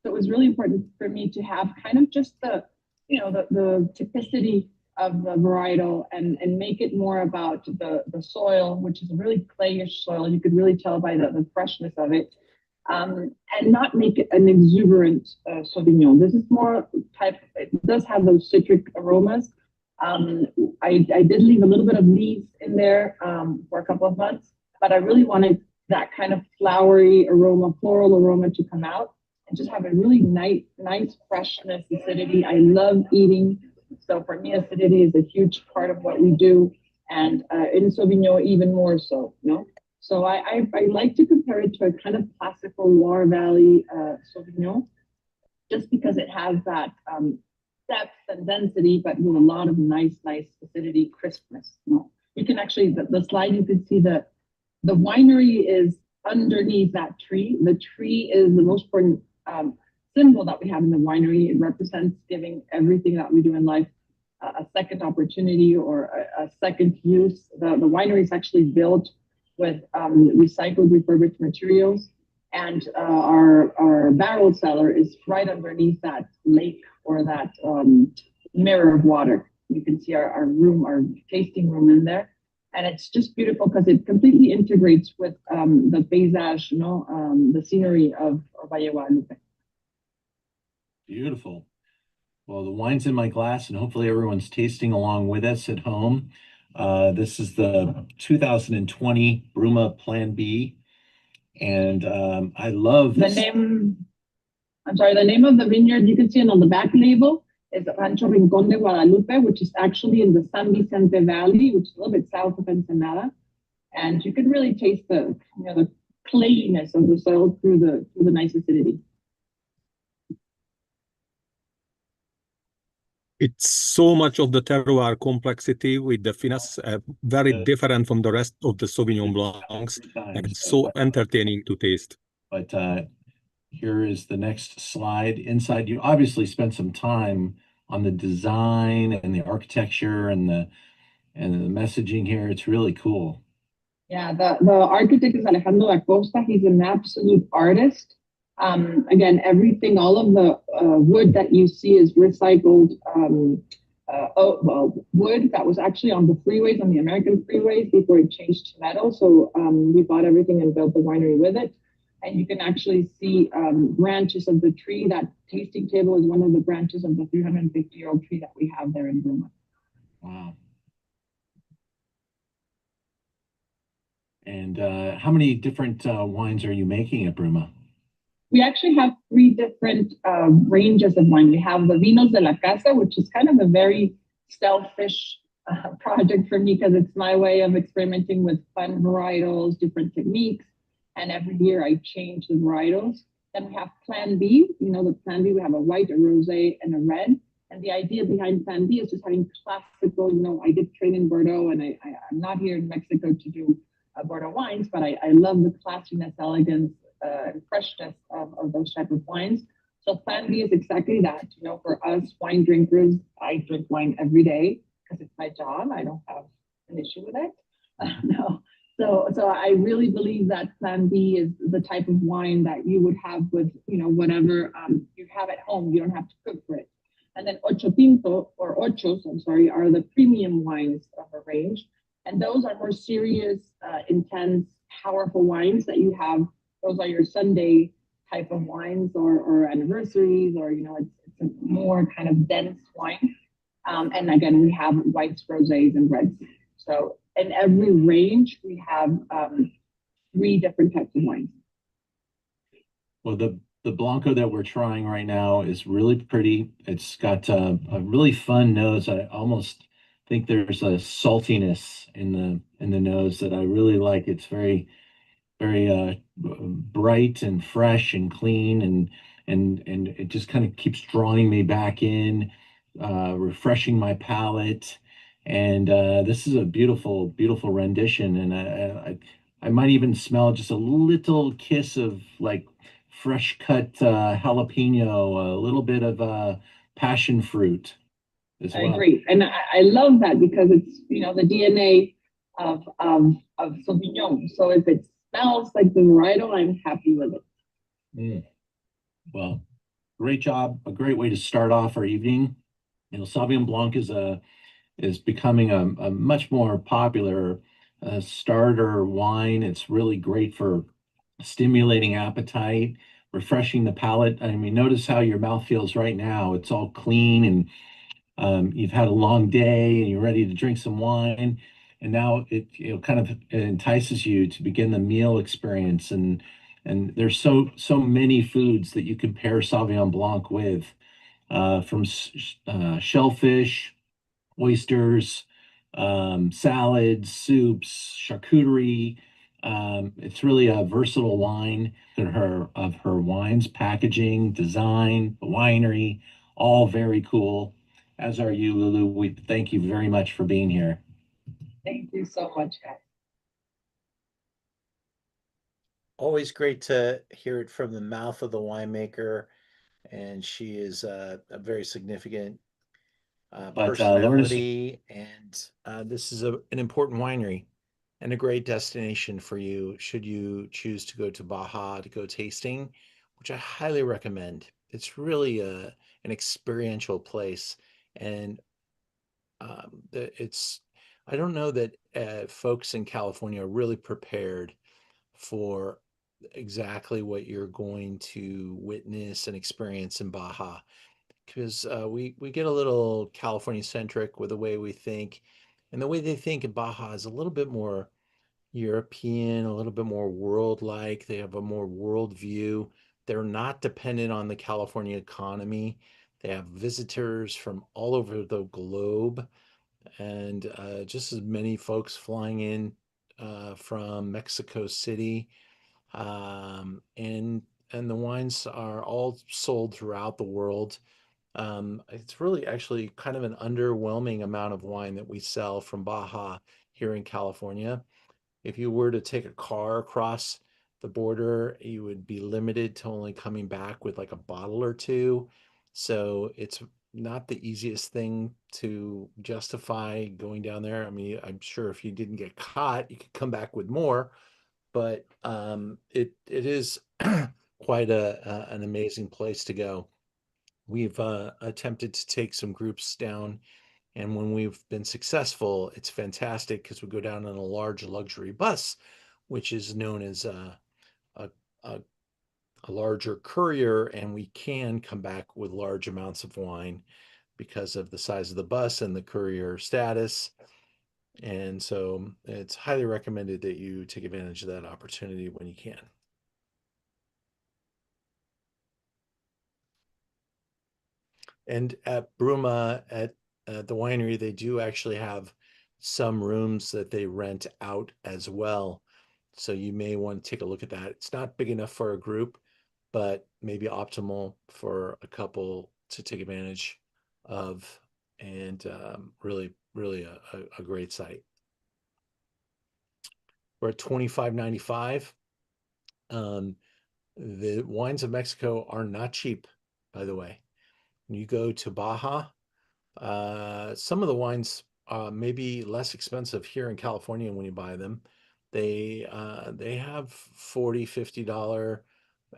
So it was really important for me to have kind of just the typicity of the varietal and make it more about the soil, which is a really clayish soil. You could really tell by the freshness of it. And not make it an exuberant Sauvignon. This is more it does have those citric aromas. I did leave a little bit of leaves in there for a couple of months, but I really wanted that kind of flowery aroma, floral aroma to come out and just have a really nice freshness, acidity. I love eating. So for me, acidity is a huge part of what we do. And in Sauvignon, even more so, So I like to compare it to a kind of classical Loire Valley Sauvignon, just because it has that depth and density, but with a lot of nice acidity, crispness. You can actually, the slide, you can see the winery is underneath that tree. The tree is the most important symbol that we have in the winery. It represents giving everything that we do in life a second opportunity or a second use. The winery is actually built with recycled, refurbished materials. And our barrel cellar is right underneath that lake or that mirror of water. You can see our room, our tasting room in there. And it's just beautiful because it completely integrates with the paysage, the scenery of Valle Guadalupe. Beautiful. Well, the wine's in my glass, and hopefully everyone's tasting along with us at home. This is the 2020 Bruma Plan B. And I love this. The name of the vineyard, you can see it on the back label, is Rancho Rincón de Guadalupe, which is actually in the San Vicente Valley, which is a little bit south of Ensenada. And you can really taste the clayiness of the soil through the nice acidity. It's so much of the terroir complexity with the finesse, very different from the rest of the Sauvignon Blancs, and so entertaining to taste. But here is the next slide. Inside, you obviously spent some time on the design and the architecture and the messaging here. It's really cool. Yeah, the architect is Alejandro da Costa. He's an absolute artist. Again, everything, all of the wood that you see is recycled wood that was actually on the freeways, on the American freeways before it changed to metal. So we bought everything and built the winery with it. And you can actually see branches of the tree. That tasting table is one of the branches of the 350-year-old tree that we have there in Bruma. Wow. And how many different wines are you making at Bruma? We actually have 3 different ranges of wine. We have the Vinos de la Casa, which is kind of a very selfish project for me because it's my way of experimenting with fun varietals, different techniques. And every year I change the varietals. Then we have Plan B. The Plan B, we have a white, a rosé, and a red. And the idea behind Plan B is just having classical, I did train in Bordeaux, and I'm not here in Mexico to do Bordeaux wines, but I love the classiness, elegance, and freshness of those type of wines. So Plan B is exactly that. For us wine drinkers, I drink wine every day because it's my job. I don't have an issue with it. No. So I really believe that Plan B is the type of wine that you would have with, whatever you have at home. You don't have to cook for it. And then Ocho Tinto, or Ochos, are the premium wines of a range. And those are more serious, intense, powerful wines that you have. Those are your Sunday type of wines or anniversaries, or, it's a more kind of dense wine. And again, we have whites, rosés, and reds. So in every range, we have 3 different types of wines. Well, the Blanco that we're trying right now is really pretty. It's got a really fun nose. I almost think there's a saltiness in the nose that I really like. It's very, very bright and fresh and clean, and and it just kind of keeps drawing me back in, refreshing my palate. And this is a beautiful, beautiful rendition. And I might even smell just a little kiss of like fresh cut jalapeno, a little bit of passion fruit as I well. agree. And I love that because it's, you know, the DNA of Sauvignon. So if it smells like the varietal, I'm happy with it. Mm. Well, great job. A great way to start off our evening. You know, Sauvignon Blanc is becoming a much more popular starter wine. It's really great for stimulating appetite, refreshing the palate. I mean, notice how your mouth feels right now. It's all clean, and you've had a long day and you're ready to drink some wine. And now it, you know, kind of entices you to begin the meal experience. And there's so many foods that you can pair Sauvignon Blanc with, from shellfish, oysters, salads, soups, charcuterie. It's really a versatile wine. Of her wines, packaging, design, the winery, all very cool. As are you, Lulu. We thank you very much for being here. Thank you so much, guys. Always great to hear it from the mouth of the winemaker, and she is a very significant personality, and this is an important winery and a great destination for you should you choose to go to Baja to go tasting, which I highly recommend. It's really an experiential place, and it's I don't know that folks in California are really prepared for exactly what you're going to witness and experience in Baja, because we get a little California centric with the way we think, and the way they think in Baja is a little bit more European, a little bit more world-like. They have a more world view. They're not dependent on the California economy. They have visitors from all over the globe, and just as many folks flying in from Mexico City, and the wines are all sold throughout the world. It's really actually kind of an underwhelming amount of wine that we sell from Baja here in California. If you were to take a car across the border, you would be limited to only coming back with like a bottle or two. So it's not the easiest thing to justify going down there. I mean, I'm sure if you didn't get caught, you could come back with more, but it is quite an amazing place to go. We've attempted to take some groups down, and when we've been successful, it's fantastic because we go down in a large luxury bus, which is known as a, a, a larger courier, and we can come back with large amounts of wine because of the size of the bus and the courier status. And so it's highly recommended that you take advantage of that opportunity when you can. And at Bruma, at the winery, they do actually have some rooms that they rent out as well. So you may want to take a look at that. It's not big enough for a group, but maybe optimal for a couple to take advantage of, and really, really a great site. We're at $25.95. The wines of Mexico are not cheap, by the way. When you go to Baja, some of the wines may be less expensive here in California when you buy them. They have $40, $50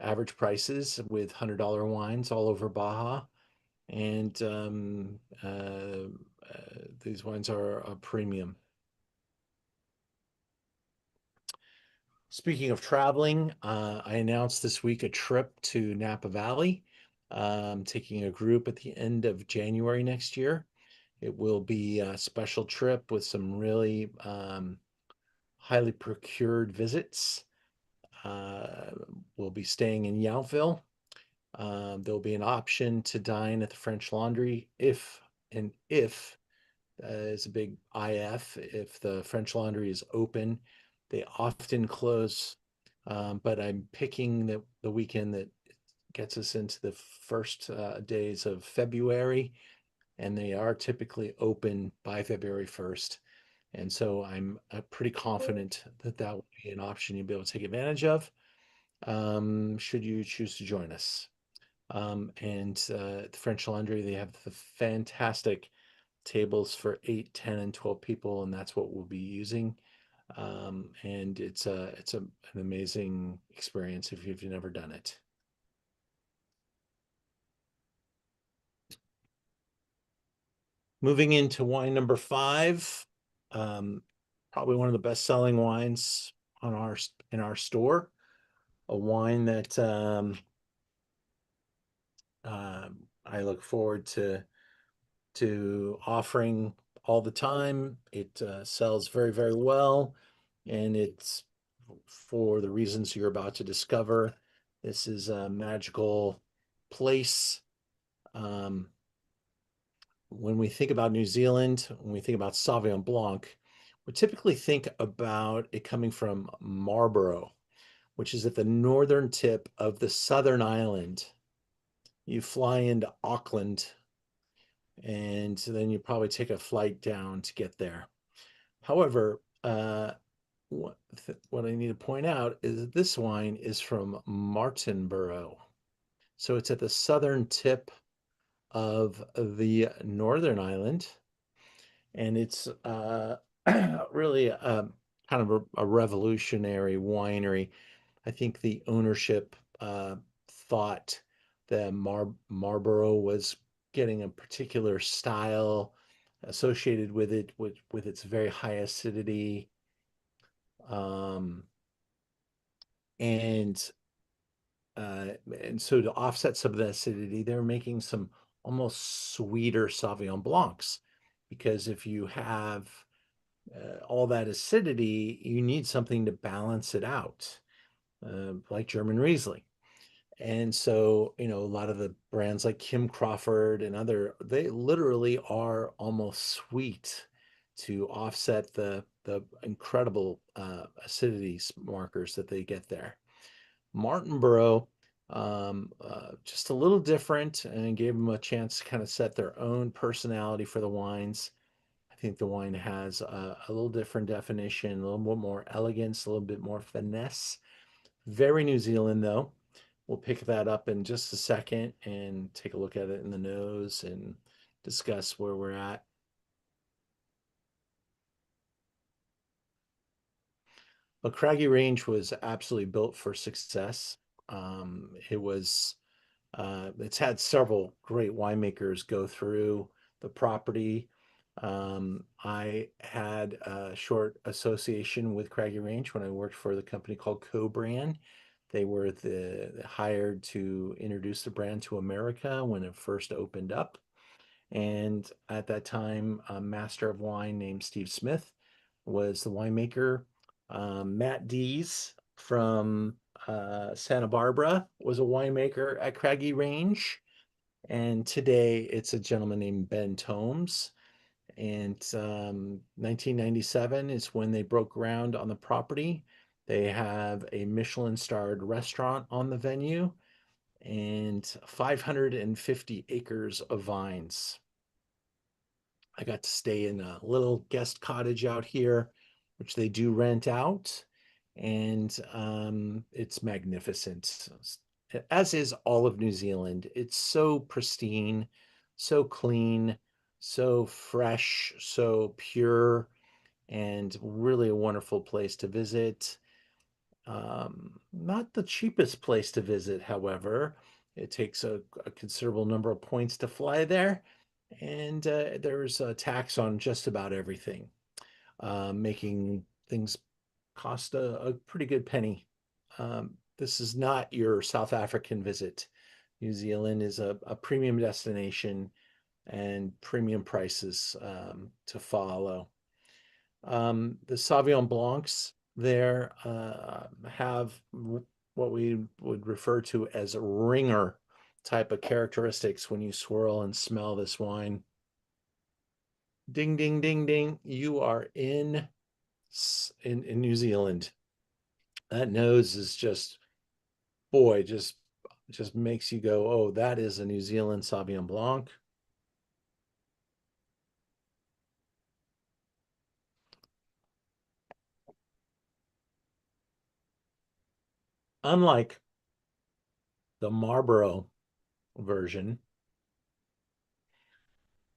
average prices with $100 wines all over Baja, and these wines are a premium. Speaking of traveling, I announced this week a trip to Napa Valley, taking a group at the end of January next year. It will be a special trip with some really highly procured visits. We'll be staying in Yountville. There'll be an option to dine at the French Laundry if is a big if the French Laundry is open. They often close, but I'm picking the weekend that gets us into the first days of February, and they are typically open by February 1st. And so I'm pretty confident that that will be an option you'll be able to take advantage of, should you choose to join us. And at the French Laundry, they have the fantastic tables for 8, 10, and 12 people, and that's what we'll be using. And it's an amazing experience if you've never done it. Moving into wine number 5, probably one of the best-selling wines on in our store. A wine that I look forward to offering all the time. It sells very, very well, and it's for the reasons you're about to discover. This is a magical place. When we think about New Zealand, when we think about Sauvignon Blanc, we typically think about it coming from Marlborough, which is at the northern tip of the southern island. You fly into Auckland, and then you probably take a flight down to get there. However, what I need to point out is that this wine is from Martinborough. So it's at the southern tip of the northern island, and it's really kind of a revolutionary winery. I think the ownership thought that Marlborough was getting a particular style associated with it, with its very high acidity, and so to offset some of the acidity, they're making some almost sweeter Sauvignon Blancs, because if you have all that acidity, you need something to balance it out, like German Riesling. And so, a lot of the brands like Kim Crawford and they literally are almost sweet to offset the incredible acidity markers that they get there. Martinborough, just a little different, and gave them a chance to kind of set their own personality for the wines. I think the wine has a little different definition, a little bit more elegance, a little bit more finesse. Very New Zealand, though. We'll pick that up in just a second and take a look at it in the nose and discuss where we're at. The Craggy range was absolutely built for success. It's had several great winemakers go through the property. I had a short association with Craggy Range when I worked for the company called Co-Brand. They were hired to introduce the brand to America when it first opened up. And at that time, a master of wine named Steve Smith was the winemaker. Matt Dees from Santa Barbara was a winemaker at Craggy Range. And today it's a gentleman named Ben Tomes. And 1997 is when they broke ground on the property. They have a Michelin-starred restaurant on the venue and 550 acres of vines. I got to stay in a little guest cottage out here, which they do rent out, and it's magnificent, as is all of New Zealand. It's so pristine, so clean, so fresh, so pure, and really a wonderful place to visit. Not the cheapest place to visit, however. It takes a considerable number of points to fly there, and there's a tax on just about everything, making things cost a pretty good penny. This is not your South African visit. New Zealand is a premium destination and premium prices to follow. The Sauvignon Blancs there have what we would refer to as ringer type of characteristics when you swirl and smell this wine. Ding, ding, ding, ding. You are in New Zealand. That nose is just, boy, just It just makes you go, oh, that is a New Zealand Sauvignon Blanc. Unlike the Marlborough version,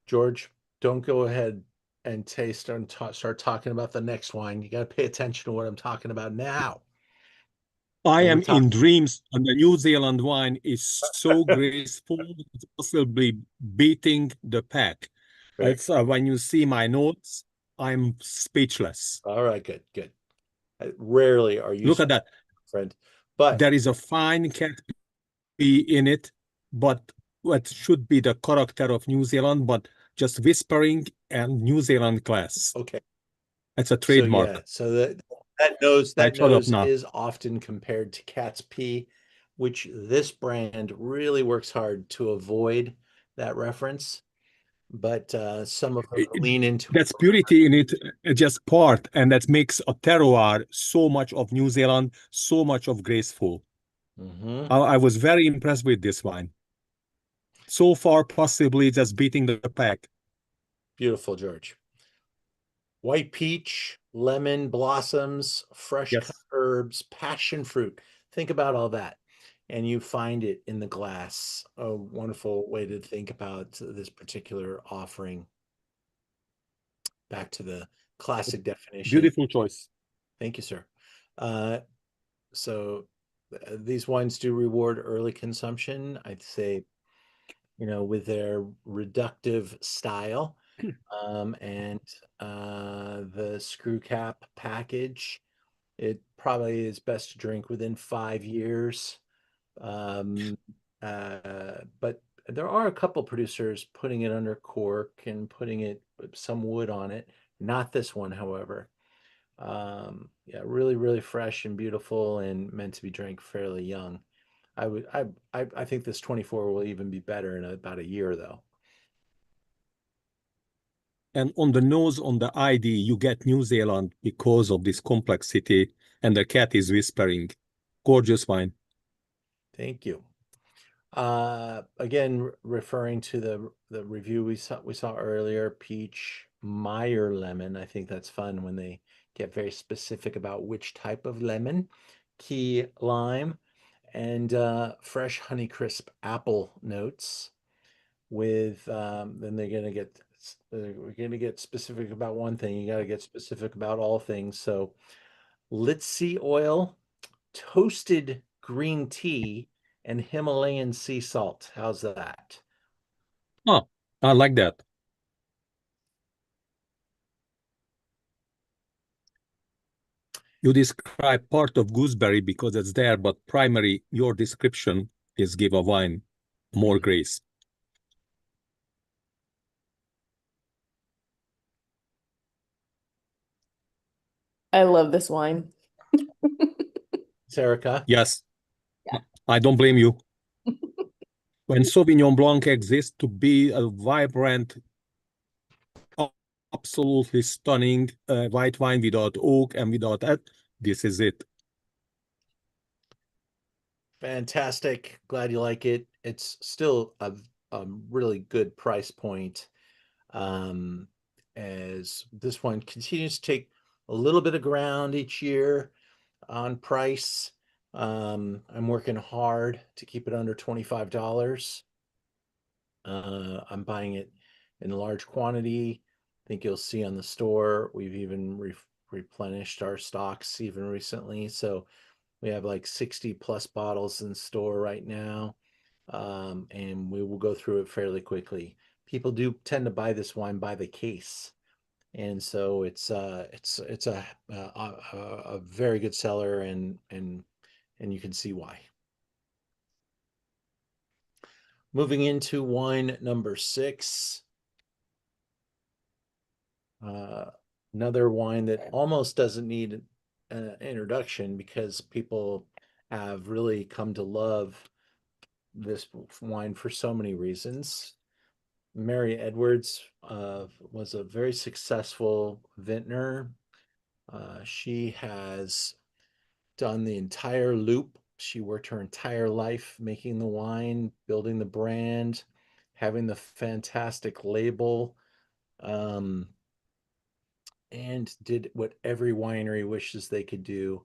George, don't go ahead and taste and start talking about the next wine. You got to pay attention to what I'm talking about now. I When am we talk- in dreams, and the New Zealand wine is so graceful, it's possibly beating the pack. Right. It's when you see my notes, I'm speechless. All right, good, good. Rarely are you Look at that. friend, but There is a fine cat in it, but what should be the character of New Zealand, but just whispering and New Zealand class. okay. It's a So trademark. yeah, so that nose I shut up nose now. is often compared to cat's pee, which this brand really works hard to avoid that reference. But some of them lean into That's purity in it, just part, and that makes a terroir so much of New Zealand, so much of graceful. Mhm. I was very impressed with this wine. So far, possibly just beating the pack. Beautiful, George. White peach, lemon blossoms, fresh Yes. cut herbs, passion fruit. Think about all that. And you find it in the glass. A wonderful way to think about this particular offering. Back to the classic definition. Beautiful choice. Thank you, sir. So these wines do reward early consumption. I'd say, with their reductive style and the screw cap package, it probably is best to drink within 5 years. But there are a couple producers putting it under cork and putting some wood on it. Not this one, however. Yeah, really, really fresh and beautiful and meant to be drank fairly young. I think this 24 will even be better in about a year, though. And on the nose, on the ID, you get New Zealand because of this complexity, and the cat is whispering. Gorgeous wine. Thank you. Again, referring to the review we saw earlier, peach, Meyer lemon. I think that's fun when they get very specific about which type of lemon. Key lime and fresh Honeycrisp apple notes. With then we're gonna get specific about one thing. You got to get specific about all things. So, linseed oil, toasted green tea, and Himalayan sea salt. How's that? Oh, I like that. You describe part of gooseberry because it's there, but primary, your description is give a wine more grace. I love this wine. Serica? Yes, Yeah. I don't blame you. When Sauvignon Blanc exists to be a vibrant, absolutely stunning white wine without oak and without that, this is it. Fantastic. Glad you like it. It's still a really good price point. As this one continues to take a little bit of ground each year on price. I'm working hard to keep it under $25. I'm buying it in large quantity. I think you'll see on the store, we've even replenished our stocks even recently. So we have like 60 plus bottles in store right now. And we will go through it fairly quickly. People do tend to buy this wine by the case. And so it's a very good seller and you can see why. Moving into wine number 6. Another wine that almost doesn't need an introduction because people have really come to love this wine for so many reasons. Mary Edwards was a very successful vintner. She has done the entire loop She worked her entire life making the wine, building the brand, having the fantastic label, and did what every winery wishes they could do.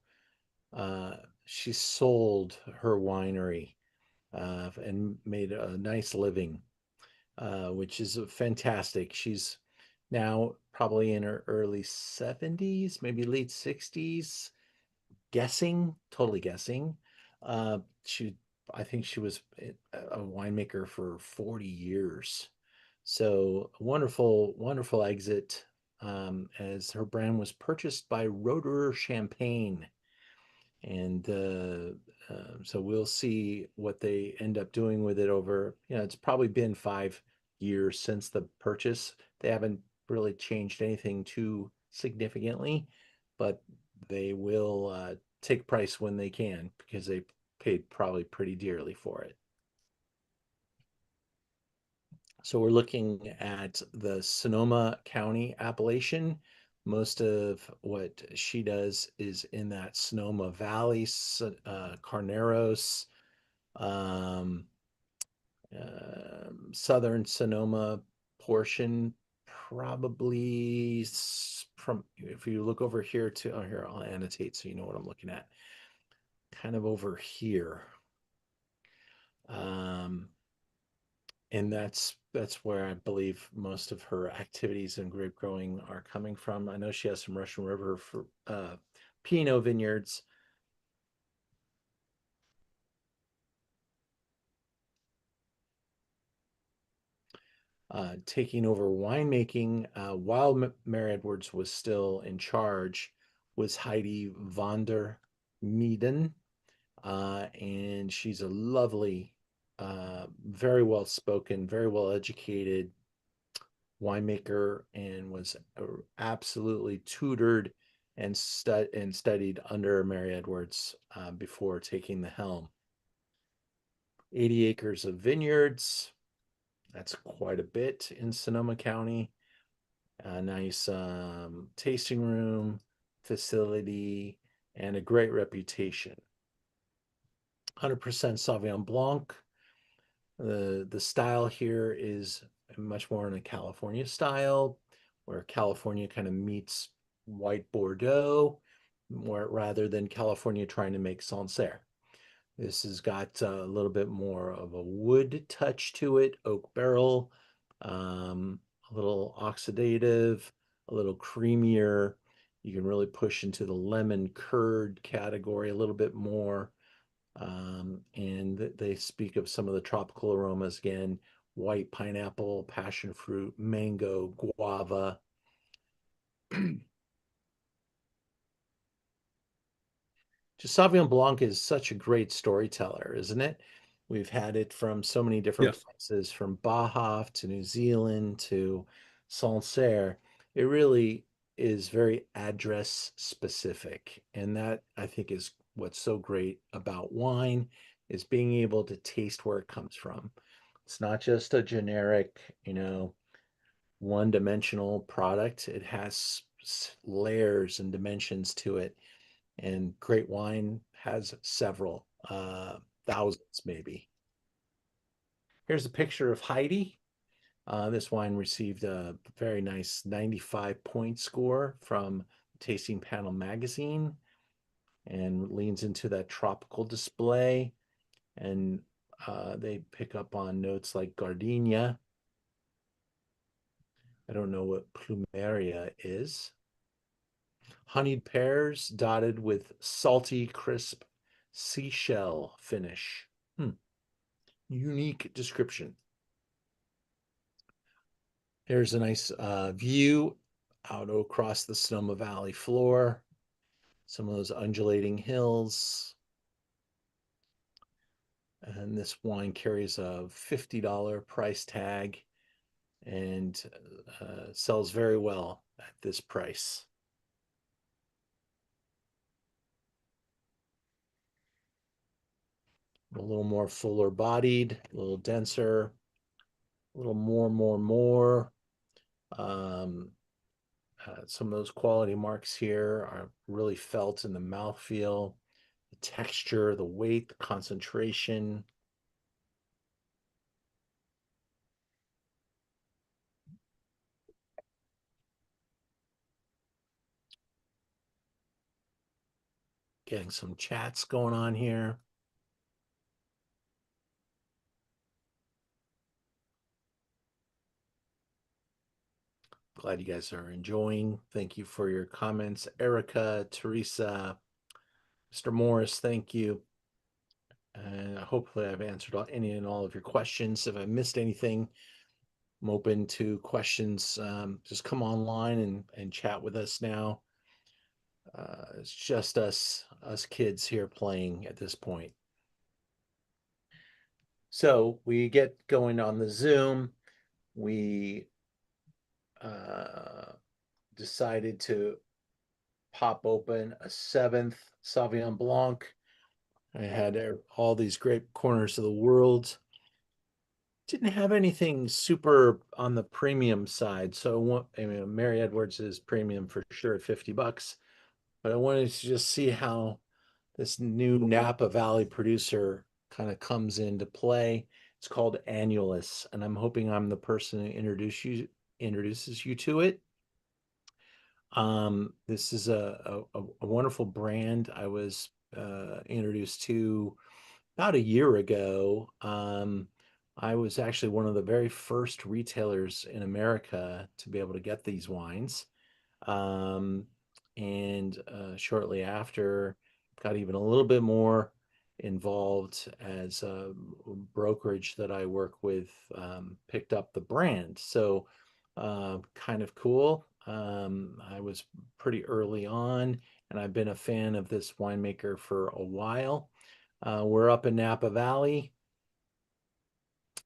She sold her winery and made a nice living, which is fantastic. She's now probably in her early 70s, maybe late 60s, guessing, totally guessing. She, I think she was a winemaker for 40 years. So wonderful, wonderful exit, as her brand was purchased by Roederer Champagne. And so we'll see what they end up doing with it over, it's probably been 5 years since the purchase. They haven't really changed anything too significantly, but they will take price when they can because they paid probably pretty dearly for it. So we're looking at the Sonoma County appellation. Most of what she does is in that Sonoma Valley, Carneros, um, southern Sonoma portion, probably from, if you look over here to, oh, here, I'll annotate so you know what I'm looking at. Kind of over here. And that's where I believe most of her activities in grape growing are coming from. I know she has some Russian River for Pinot vineyards. Taking over winemaking while Mary Edwards was still in charge was Heidi von der Meeden. And she's a lovely, very well spoken, very well educated winemaker, and was absolutely tutored and studied under Mary Edwards before taking the helm. 80 acres of vineyards. That's quite a bit in Sonoma County. A nice tasting room, facility, and a great reputation. 100% Sauvignon Blanc. The style here is much more in a California style, where California kind of meets white Bordeaux, more rather than California trying to make Sancerre. This has got a little bit more of a wood touch to it, oak barrel, a little oxidative, a little creamier. You can really push into the lemon curd category a little bit more. And they speak of some of the tropical aromas again: white pineapple, passion fruit, mango, guava. Just Sauvignon Blanc is such a great storyteller, isn't it? We've had it from so many different Yes. places, from Baja to New Zealand to Sancerre. It really is very address specific. And that, I think, is what's so great about wine, is being able to taste where it comes from. It's not just a generic, one-dimensional product. It has layers and dimensions to it. And great wine has several, thousands maybe. Here's a picture of Heidi. This wine received a very nice 95-point score from Tasting Panel magazine, and leans into that tropical display. And they pick up on notes like gardenia. I don't know what plumeria is. Honeyed pears dotted with salty, crisp seashell finish. Unique description. Here's a nice view out across the Sonoma Valley floor. Some of those undulating hills. And this wine carries a $50 price tag and sells very well at this price. A little more fuller bodied, a little denser, a little more. Some of those quality marks here are really felt in the mouthfeel. the texture, the weight, the concentration. Getting some chats going on here. Glad you guys are enjoying. Thank you for your comments. Erica, Teresa, Mr. Morris, thank you. And hopefully I've answered any and all of your questions. If I missed anything, I'm open to questions. Just come online and chat with us now. It's just us kids here playing at this point. So we get going on the Zoom. We decided to pop open a 7th Sauvignon Blanc. I had all these great corners of the world. Didn't have anything super on the premium side. So I mean, Mary Edwards is premium for sure at $50, but I wanted to just see how this new Napa Valley producer kind of comes into play. It's called Annulus, and I'm hoping I'm the person who introduces you to it. This is a wonderful brand I was introduced to about a year ago. I was actually one of the very first retailers in America to be able to get these wines. And shortly after, got even a little bit more involved as a brokerage that I work with, picked up the brand. So kind of cool. I was pretty early on, and I've been a fan of this winemaker for a while. We're up in Napa Valley,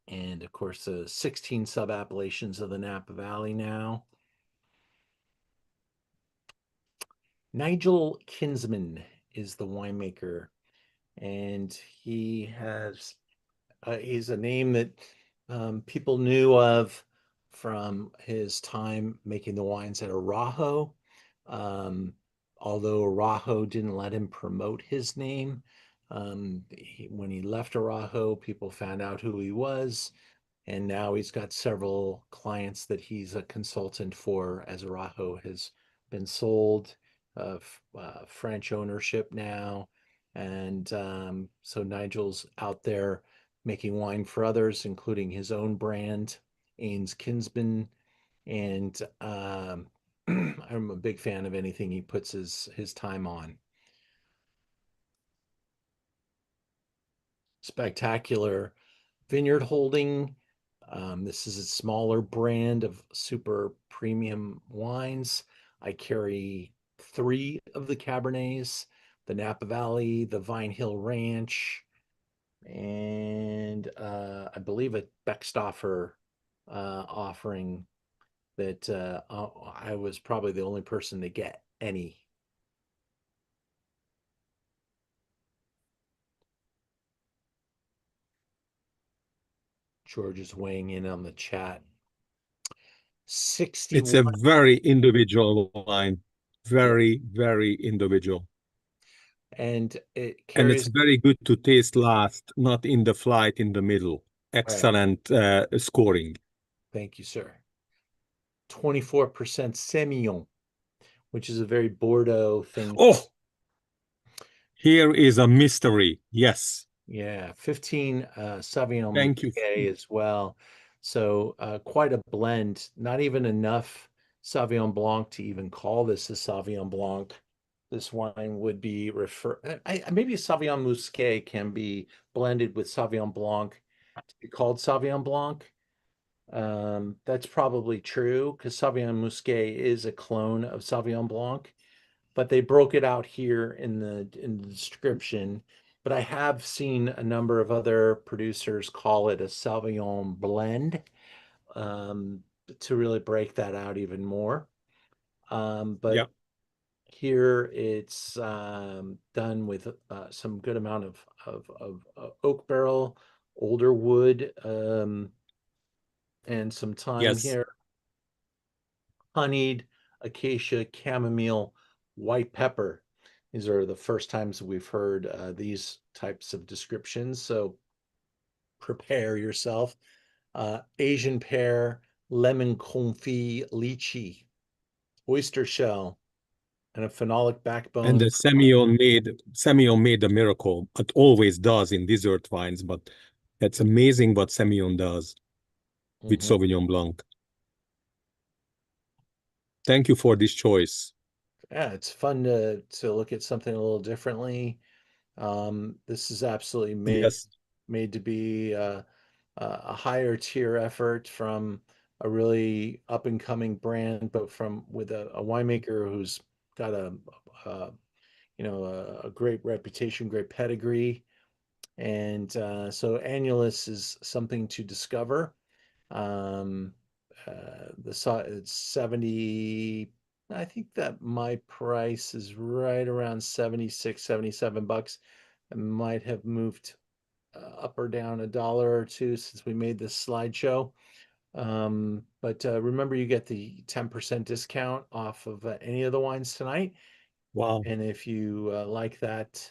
and of course, the 16 sub-appellations of the Napa Valley now. Nigel Kinsman is the winemaker, and he has he's a name that people knew of from his time making the wines at Arajo. Although Arajo didn't let him promote his name, when he left Arajo, people found out who he was, and now he's got several clients that he's a consultant for as Arajo has been sold, French ownership now. And so Nigel's out there making wine for others, including his own brand, Ains Kinsman. And I'm a big fan of anything he puts his time on. Spectacular vineyard holding. This is a smaller brand of super premium wines. I carry 3 of the Cabernets, the Napa Valley, the Vine Hill Ranch, and I believe a Beckstoffer offering that I was probably the only person to get any. George is weighing in on the chat. 61. It's a very individual wine, very individual. And it And it's carries, very good to taste last, not in the flight in the middle. Excellent scoring. thank you, sir. 24% Semillon, which is a very Bordeaux thing. Oh, here is a mystery. Yes. Yeah, 15 Sauvignon Thank you. Blanc as well. So quite a blend. Not even enough Sauvignon Blanc to even call this a Sauvignon Blanc. This wine would be maybe Sauvignon Muscat can be blended with Sauvignon Blanc to be called Sauvignon Blanc. That's probably true because Sauvignon Muscat is a clone of Sauvignon Blanc, but they broke it out here in the description. But I have seen a number of other producers call it a Sauvignon blend, to really break that out even more. But yeah. here it's done with some good amount of oak barrel, older wood, and some time here. Honeyed, acacia, chamomile, white pepper These are the first times we've heard these types of descriptions, so prepare yourself. Asian pear, lemon confit, lychee, oyster shell, and a phenolic backbone. And the Semillon made a miracle. It always does in dessert wines, but it's amazing what Semillon does with Sauvignon Blanc. Thank you for this choice. Yeah, it's fun to look at something a little differently. This is absolutely made to be a higher tier effort from a really up and coming brand, but with a winemaker who's got a great reputation, great pedigree, and so Annulus is something to discover. It's 70. I think that my price is right around 76, 77 bucks. I might have moved up or down $1 or $2 since we made this slideshow. But remember, you get the 10% discount off of any of the wines tonight. Wow. And if you like that,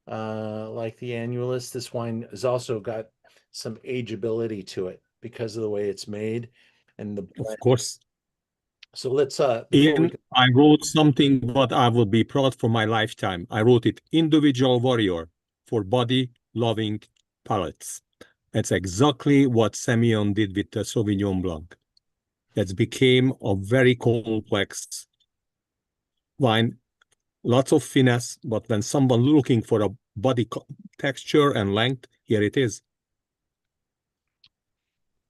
like the Annulus, this wine has also got some ageability to it because of the way it's made and the blend. Of course. So let's Ian, I wrote something what I will be proud for my lifetime. I wrote it individual warrior for body loving palates. That's exactly what Semillon did with the Sauvignon Blanc. That became a very complex wine, lots of finesse, but when someone looking for a body texture and length, here it is.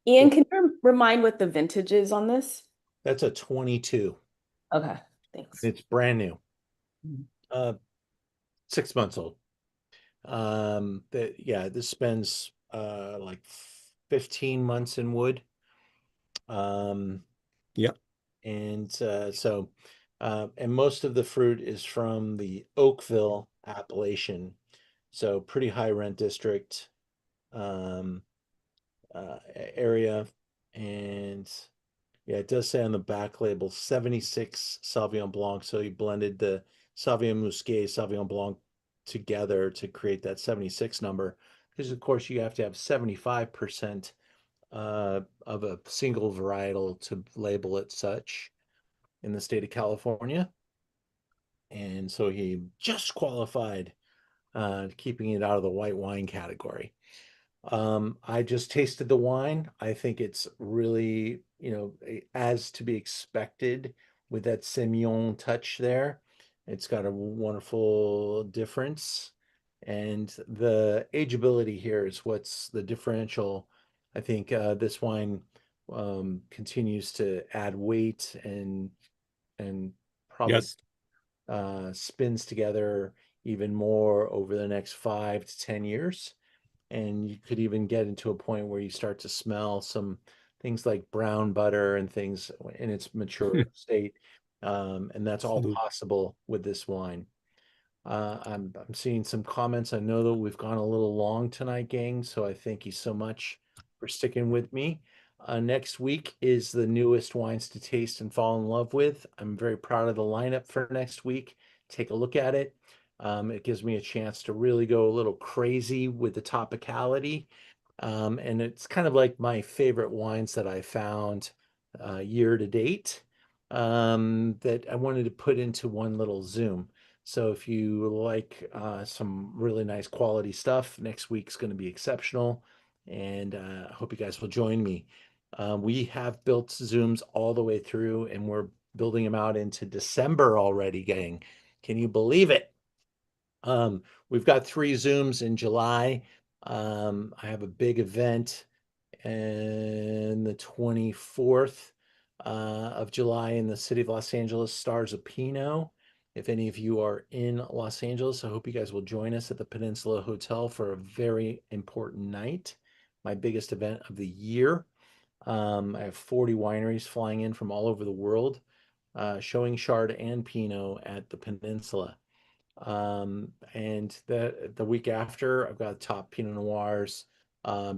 Ian, can you remind what the vintage is on this? That's a 22. Okay, thanks. It's brand new. 6 months old. This spends like 15 months in wood. Yeah. And and most of the fruit is from the Oakville appellation. So pretty high rent district area. And yeah, it does say on the back label 76 Sauvignon Blanc. So you blended the Sauvignon Muscat, Sauvignon Blanc together to create that 76 number. Because of course you have to have 75% of a single varietal to label it such in the state of California. And so he just qualified keeping it out of the white wine category. I just tasted the wine. I think it's really, as to be expected with that Semillon touch there. It's got a wonderful difference. And the ageability here is what's the differential. I think this wine continues to add weight and probably spins together even more over the next 5 to 10 years. And you could even get into a point where you start to smell some things like brown butter and things in its mature state. And that's all possible with this wine. I'm seeing some comments. I know that we've gone a little long tonight, gang, so I thank you so much for sticking with me. Next week is the newest wines to taste and fall in love with. I'm very proud of the lineup for next week. Take a look at it. It gives me a chance to really go a little crazy with the topicality. And it's kind of like my favorite wines that I found year to date that I wanted to put into one little Zoom. So if you like some really nice quality stuff, next week's going to be exceptional. And I hope you guys will join me. We have built Zooms all the way through, and we're building them out into December already, gang. Can you believe it? We've got 3 Zooms in July. I have a big event on the 24th of July in the city of Los Angeles, Stars of Pinot. If any of you are in Los Angeles, I hope you guys will join us at the Peninsula Hotel for a very important night, my biggest event of the year. I have 40 wineries flying in from all over the world, showing Chard and Pinot at the Peninsula. And the week after, I've got top Pinot Noirs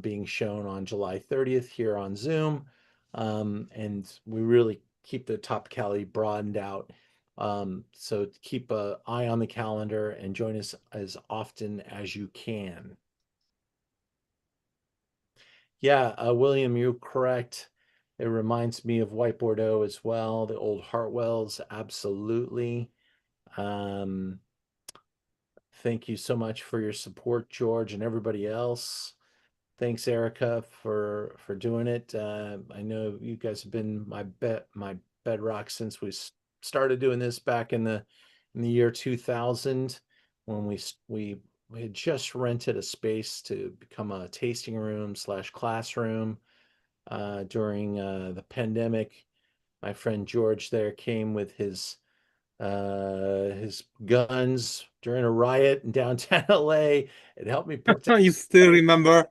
being shown on July 30th here on Zoom. And we really keep the topicality broadened out So keep an eye on the calendar and join us as often as you can. Yeah, William, you're correct. It reminds me of White Bordeaux as well, the old Hartwells, absolutely. Thank you so much for your support, George, and everybody else. Thanks, Erica, for doing it. I know you guys have been my bedrock since we started doing this back in the year 2000, when we had just rented a space to become a tasting room / classroom during the pandemic. My friend George there came with his guns during a riot in downtown LA. It helped me put You still remember?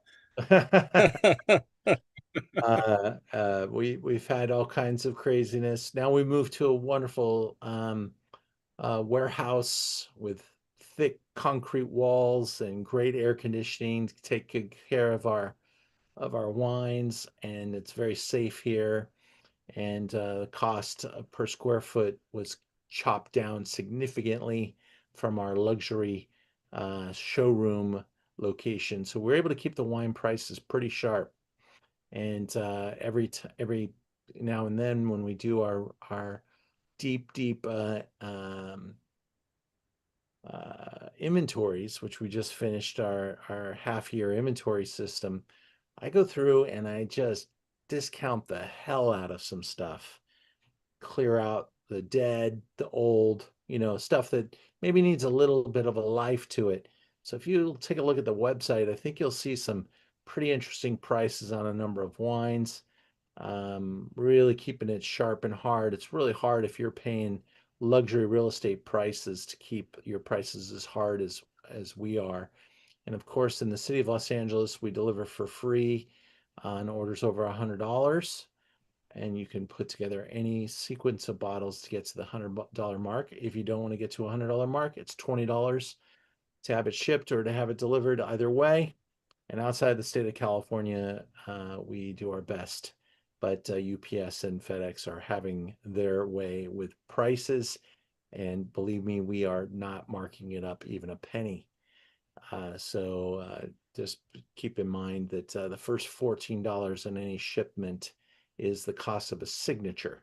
We've had all kinds of craziness. Now we moved to a wonderful warehouse with thick concrete walls and great air conditioning to take good care of our wines, and it's very safe here. And the cost per square foot was chopped down significantly from our luxury showroom location. So we're able to keep the wine prices pretty sharp. And every now and then when we do our deep inventories, which we just finished our half-year inventory system, I go through and I just discount the hell out of some stuff, clear out the dead, the old, stuff that maybe needs a little bit of a life to it. So if you take a look at the website, I think you'll see some pretty interesting prices on a number of wines. Really keeping it sharp and hard. It's really hard if you're paying luxury real estate prices to keep your prices as hard as we are. And of course, in the city of Los Angeles, we deliver for free on orders over $100. And you can put together any sequence of bottles to get to the $100 mark. If you don't want to get to a $100 mark, it's $20 to have it shipped or to have it delivered, either way. And outside the state of California, we do our best. But UPS and FedEx are having their way with prices. And believe me, we are not marking it up even a penny. So just keep in mind that the first $14 on any shipment is the cost of a signature.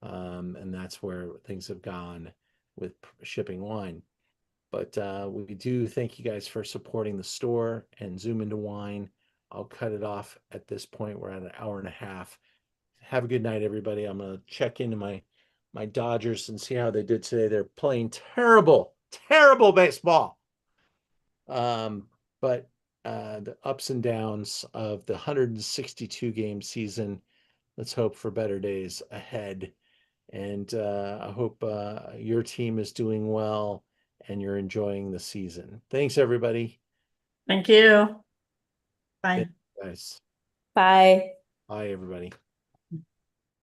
And that's where things have gone with shipping wine. But we do thank you guys for supporting the store and Zoom into Wine. I'll cut it off at this point. We're at an hour and a half. Have a good night, everybody. I'm going to check into my Dodgers and see how they did today. They're playing terrible baseball. But the ups and downs of the 162 game season, let's hope for better days ahead. And I hope your team is doing well and you're enjoying the season. Thanks, everybody. Thank you. Bye. Thanks, guys. Bye. Bye, everybody.